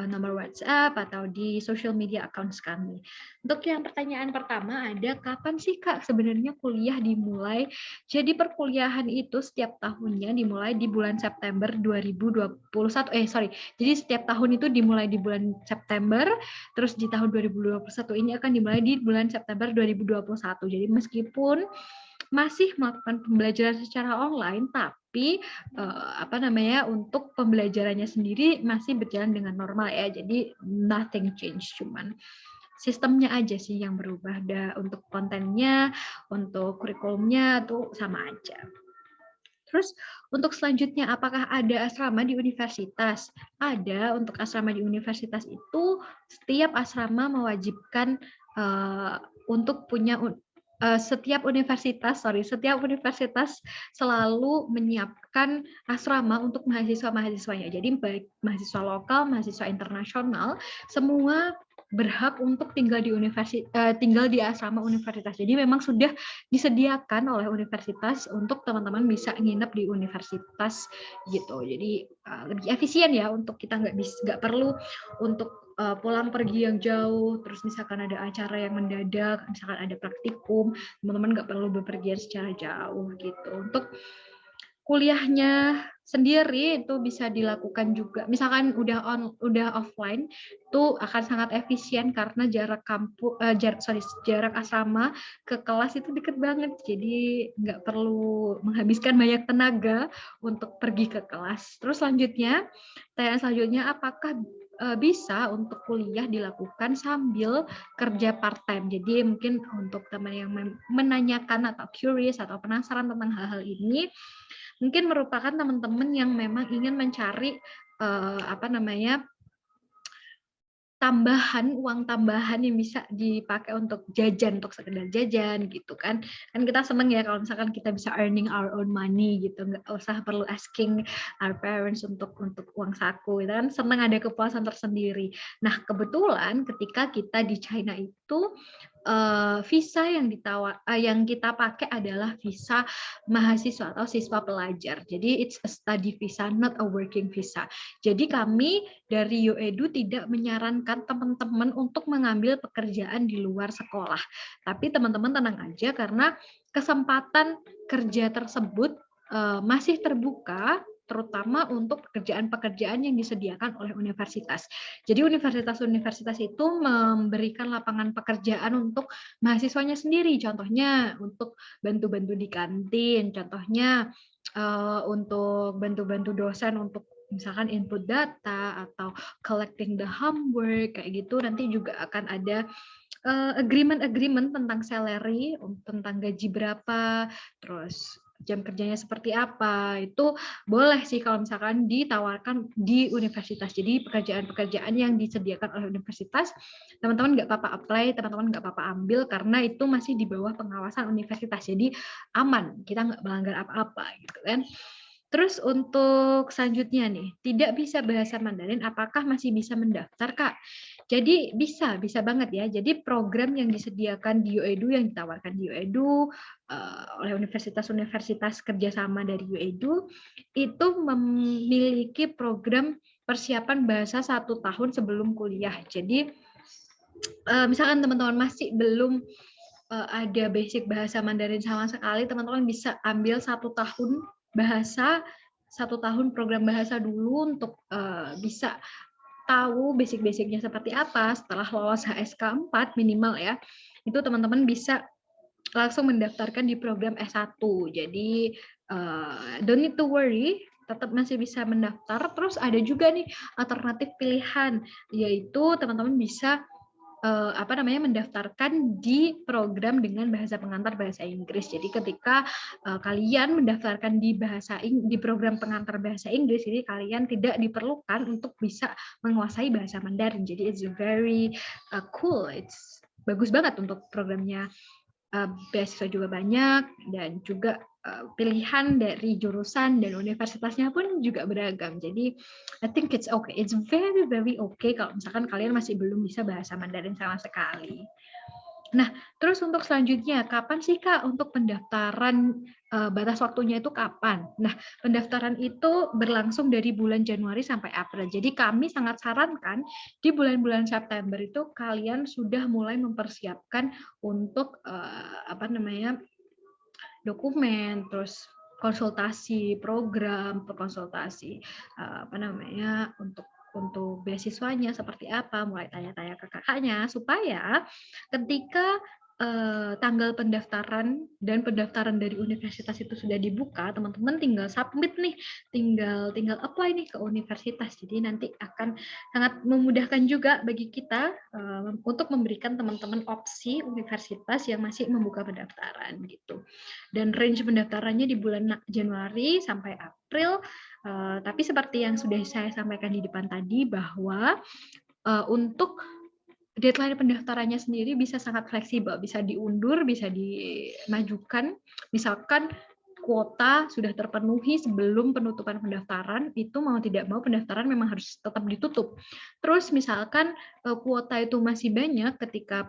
Speaker 1: nomor WhatsApp atau di social media accounts kami. Untuk yang pertanyaan pertama ada, kapan sih Kak sebenarnya kuliah dimulai? Jadi perkuliahan itu setiap tahunnya dimulai di bulan September 2021. Jadi setiap tahun itu dimulai di bulan September, terus di tahun 2021 ini akan dimulai di bulan September 2021. Jadi meskipun masih melakukan pembelajaran secara online, tapi untuk pembelajarannya sendiri masih berjalan dengan normal ya. Jadi nothing change, cuman sistemnya aja sih yang berubah. Untuk kontennya, untuk kurikulumnya tuh sama aja. Terus untuk selanjutnya, apakah ada asrama di universitas? Ada. Untuk asrama di universitas itu setiap asrama mewajibkan untuk punya setiap universitas selalu menyiapkan asrama untuk mahasiswa-mahasiswanya. Jadi baik mahasiswa lokal, mahasiswa internasional, semua berhak untuk tinggal di asrama universitas. Jadi memang sudah disediakan oleh universitas untuk teman-teman bisa nginep di universitas gitu. Jadi lebih efisien ya, untuk kita nggak perlu untuk pulang pergi yang jauh, terus misalkan ada acara yang mendadak, misalkan ada praktikum, teman-teman nggak perlu bepergian secara jauh gitu. Untuk kuliahnya sendiri itu bisa dilakukan juga, misalkan udah offline, itu akan sangat efisien karena jarak asrama ke kelas itu deket banget, jadi nggak perlu menghabiskan banyak tenaga untuk pergi ke kelas. Terus pertanyaan selanjutnya, apakah bisa untuk kuliah dilakukan sambil kerja part-time? Jadi mungkin untuk teman yang menanyakan atau curious atau penasaran tentang hal-hal ini, mungkin merupakan teman-teman yang memang ingin mencari uang tambahan yang bisa dipakai untuk jajan, untuk sekedar jajan gitu kan. Kan kita seneng ya kalau misalkan kita bisa earning our own money gitu, nggak usah perlu asking our parents untuk uang saku, itu kan seneng, ada kepuasan tersendiri. Nah kebetulan ketika kita di China itu visa yang kita pakai adalah visa mahasiswa atau siswa pelajar. Jadi it's a study visa, not a working visa. Jadi kami dari UEDU tidak menyarankan teman-teman untuk mengambil pekerjaan di luar sekolah. Tapi teman-teman tenang aja karena kesempatan kerja tersebut masih terbuka, terutama untuk pekerjaan-pekerjaan yang disediakan oleh universitas. Jadi universitas-universitas itu memberikan lapangan pekerjaan untuk mahasiswanya sendiri, contohnya untuk bantu-bantu di kantin, contohnya untuk bantu-bantu dosen untuk misalkan input data atau collecting the homework kayak gitu. Nanti juga akan ada agreement tentang salary, tentang gaji berapa, terus jam kerjanya seperti apa, itu boleh sih kalau misalkan ditawarkan di universitas. Jadi pekerjaan-pekerjaan yang disediakan oleh universitas, teman-teman nggak apa-apa apply, teman-teman nggak apa-apa ambil, karena itu masih di bawah pengawasan universitas. Jadi aman, kita nggak melanggar apa-apa gitu kan. Terus untuk selanjutnya nih, tidak bisa bahasa Mandarin, apakah masih bisa mendaftar, Kak? Jadi bisa banget ya. Jadi program yang disediakan di UEDU, yang ditawarkan di UEDU, oleh universitas-universitas kerjasama dari UEDU itu memiliki program persiapan bahasa 1 tahun sebelum kuliah. Jadi misalkan teman-teman masih belum ada basic bahasa Mandarin sama sekali, teman-teman bisa ambil 1 tahun bahasa, 1 tahun program bahasa dulu untuk bisa tahu basic-basicnya seperti apa. Setelah lolos HSK 4 minimal ya, itu teman-teman bisa langsung mendaftarkan di program S1. Jadi don't need to worry, tetap masih bisa mendaftar. Terus ada juga nih alternatif pilihan, yaitu teman-teman bisa mendaftarkan di program dengan bahasa pengantar bahasa Inggris. Jadi ketika kalian mendaftarkan di program pengantar bahasa Inggris, jadi kalian tidak diperlukan untuk bisa menguasai bahasa Mandarin. Jadi it's very cool, it's bagus banget untuk programnya. Beasiswa juga banyak, dan juga pilihan dari jurusan dan universitasnya pun juga beragam. Jadi I think it's okay, it's very very okay kalau misalkan kalian masih belum bisa bahasa Mandarin sama sekali. Nah, terus untuk selanjutnya, kapan sih Kak untuk pendaftaran, batas waktunya itu kapan? Nah, pendaftaran itu berlangsung dari bulan Januari sampai April. Jadi kami sangat sarankan di bulan-bulan September itu kalian sudah mulai mempersiapkan untuk dokumen, terus konsultasi program, konsultasi untuk beasiswanya seperti apa, mulai tanya-tanya ke kakaknya, supaya ketika tanggal pendaftaran dan pendaftaran dari universitas itu sudah dibuka, teman-teman tinggal submit nih, tinggal apply nih ke universitas. Jadi nanti akan sangat memudahkan juga bagi kita untuk memberikan teman-teman opsi universitas yang masih membuka pendaftaran gitu. Dan range pendaftarannya di bulan Januari sampai April. Tapi seperti yang sudah saya sampaikan di depan tadi, bahwa untuk deadline pendaftarannya sendiri bisa sangat fleksibel, bisa diundur, bisa dimajukan. Misalkan kuota sudah terpenuhi sebelum penutupan pendaftaran, itu mau tidak mau pendaftaran memang harus tetap ditutup. Terus misalkan kuota itu masih banyak ketika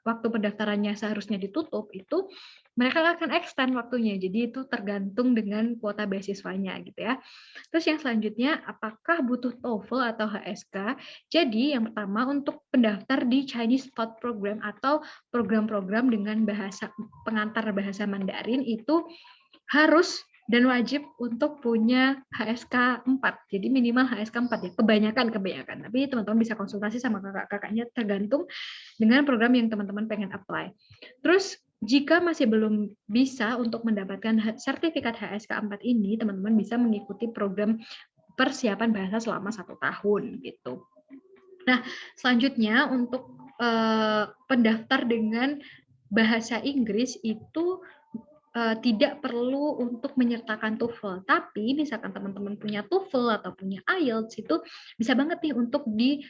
Speaker 1: waktu pendaftarannya seharusnya ditutup, itu mereka akan extend waktunya. Jadi itu tergantung dengan kuota beasiswanya gitu ya. Terus yang selanjutnya, apakah butuh TOEFL atau HSK? Jadi yang pertama, untuk pendaftar di Chinese Spot Program atau program-program dengan pengantar bahasa Mandarin itu harus dan wajib untuk punya HSK 4. Jadi minimal HSK 4 ya, kebanyakan. Tapi teman-teman bisa konsultasi sama kakak-kakaknya tergantung dengan program yang teman-teman pengen apply. Terus jika masih belum bisa untuk mendapatkan sertifikat HSK 4 ini, teman-teman bisa mengikuti program persiapan bahasa selama 1 tahun gitu. Nah, selanjutnya untuk pendaftar dengan bahasa Inggris itu tidak perlu untuk menyertakan TOEFL. Tapi misalkan teman-teman punya TOEFL atau punya IELTS, itu bisa banget nih untuk di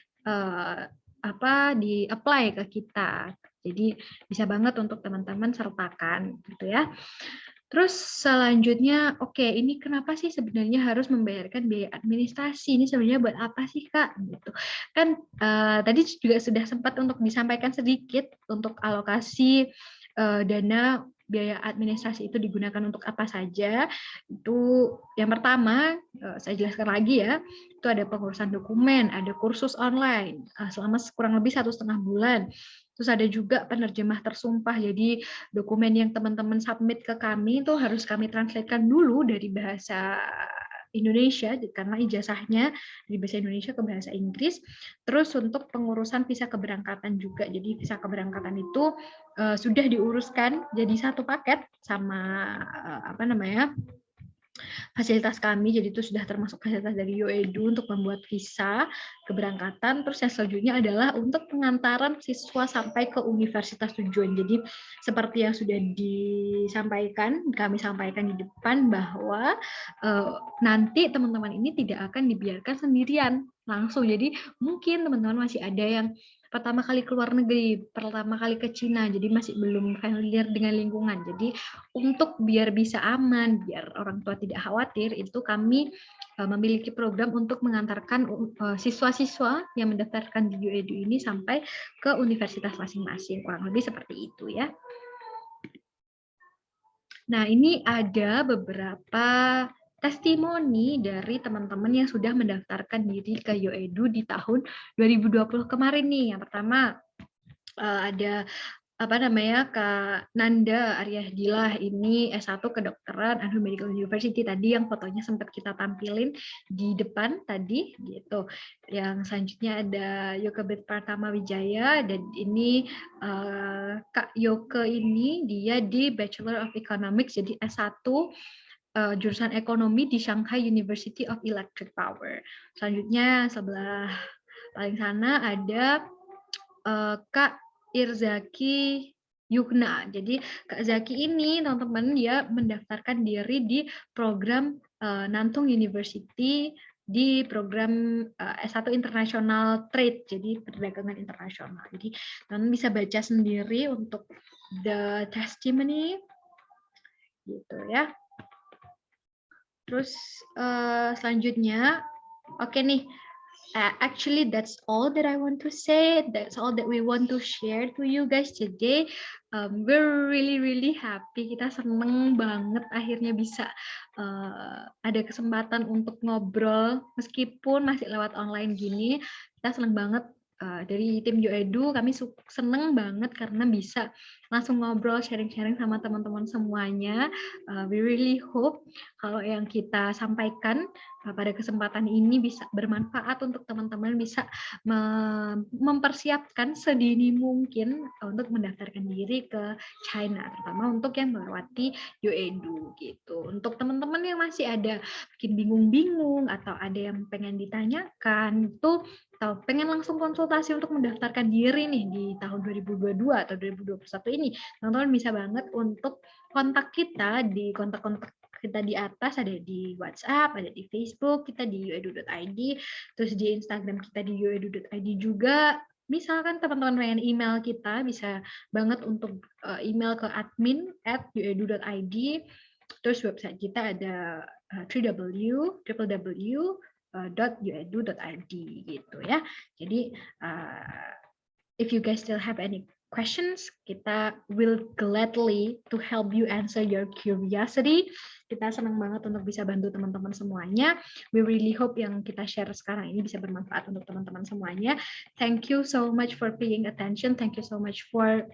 Speaker 1: apply ke kita. Jadi bisa banget untuk teman-teman sertakan gitu ya. Terus selanjutnya, oke, ini kenapa sih sebenarnya harus membayarkan biaya administrasi? Ini sebenarnya buat apa sih Kak? Gitu. Kan tadi juga sudah sempat untuk disampaikan sedikit untuk alokasi dana biaya administrasi itu digunakan untuk apa saja. Itu yang pertama, saya jelaskan lagi ya, itu ada pengurusan dokumen, ada kursus online selama kurang lebih 1,5 bulan. Terus ada juga penerjemah tersumpah, jadi dokumen yang teman-teman submit ke kami itu harus kami translatekan dulu dari bahasa Indonesia, karena ijazahnya dari bahasa Indonesia ke bahasa Inggris. Terus untuk pengurusan visa keberangkatan juga, jadi visa keberangkatan itu sudah diuruskan jadi satu paket sama fasilitas kami, jadi itu sudah termasuk fasilitas dari UEDU untuk membuat visa keberangkatan. Terus yang selanjutnya adalah untuk pengantaran siswa sampai ke universitas tujuan. Jadi seperti yang sudah kami sampaikan di depan, bahwa nanti teman-teman ini tidak akan dibiarkan sendirian langsung. Jadi mungkin teman-teman masih ada yang pertama kali keluar negeri, pertama kali ke Cina, jadi masih belum familiar dengan lingkungan. Jadi untuk biar bisa aman, biar orang tua tidak khawatir, itu kami memiliki program untuk mengantarkan siswa-siswa yang mendaftarkan di UEDU ini sampai ke universitas masing-masing, kurang lebih seperti itu ya. Nah, ini ada beberapa testimoni dari teman-teman yang sudah mendaftarkan diri ke YoEdu di tahun 2020 kemarin nih. Yang pertama ada Kak Nanda Aryahdilah, ini S1 kedokteran Andhra Medical University tadi yang fotonya sempat kita tampilin di depan tadi gitu. Yang selanjutnya ada Yokebet Pratama Wijaya, dan ini Kak Yoke ini dia di Bachelor of Economics, jadi S1 jurusan ekonomi di Shanghai University of Electric Power. Selanjutnya sebelah paling sana ada Kak Irzaki Yugna. Jadi Kak Zaki ini teman-teman dia mendaftarkan diri di program Nantung University di program S1 International Trade, jadi perdagangan internasional. Jadi teman bisa baca sendiri untuk the testimony gitu ya. Terus selanjutnya oke nih. Actually, that's all that I want to say. That's all that we want to share to you guys today. We're really happy. Kita seneng banget akhirnya bisa ada kesempatan untuk ngobrol meskipun masih lewat online gini. Kita seneng banget dari tim YoEdu. Kami seneng banget karena bisa langsung ngobrol, sharing-sharing sama teman-teman semuanya. We really hope kalau yang kita sampaikan pada kesempatan ini bisa bermanfaat untuk teman-teman, bisa mempersiapkan sedini mungkin untuk mendaftarkan diri ke China, terutama untuk yang melewati YoEdu gitu. Untuk teman-teman yang masih ada mungkin bingung-bingung atau ada yang pengen ditanyakan itu, atau pengen langsung konsultasi untuk mendaftarkan diri nih di tahun 2022 atau 2021 ini, teman-teman bisa banget untuk kontak kita di kontak-kontak kita di atas, ada di WhatsApp, ada di Facebook, kita di yoedu.id, terus di Instagram kita di yoedu.id juga. Misalkan teman-teman pengen email kita, bisa banget untuk email ke admin@yoedu.id. Terus website kita ada www.yoedu.id gitu ya. Jadi if you guys still have any questions, kita will gladly to help you answer your curiosity. Kita senang banget untuk bisa bantu teman-teman semuanya. We really hope yang kita share sekarang ini bisa bermanfaat untuk teman-teman semuanya. Thank you so much for paying attention. Thank you so much for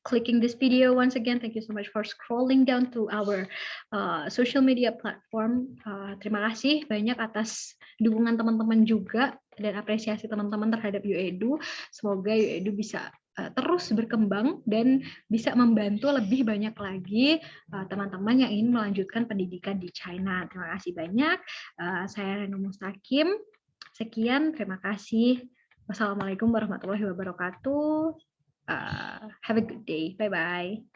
Speaker 1: clicking this video once again. Thank you so much for scrolling down to our social media platform. Terima kasih banyak atas dukungan teman-teman juga dan apresiasi teman-teman terhadap YoEdu. Semoga YoEdu bisa terus berkembang dan bisa membantu lebih banyak lagi teman-teman yang ingin melanjutkan pendidikan di China. Terima kasih banyak. Saya Reno Mustakim. Sekian, terima kasih. Wassalamualaikum warahmatullahi wabarakatuh. Have a good day. Bye-bye.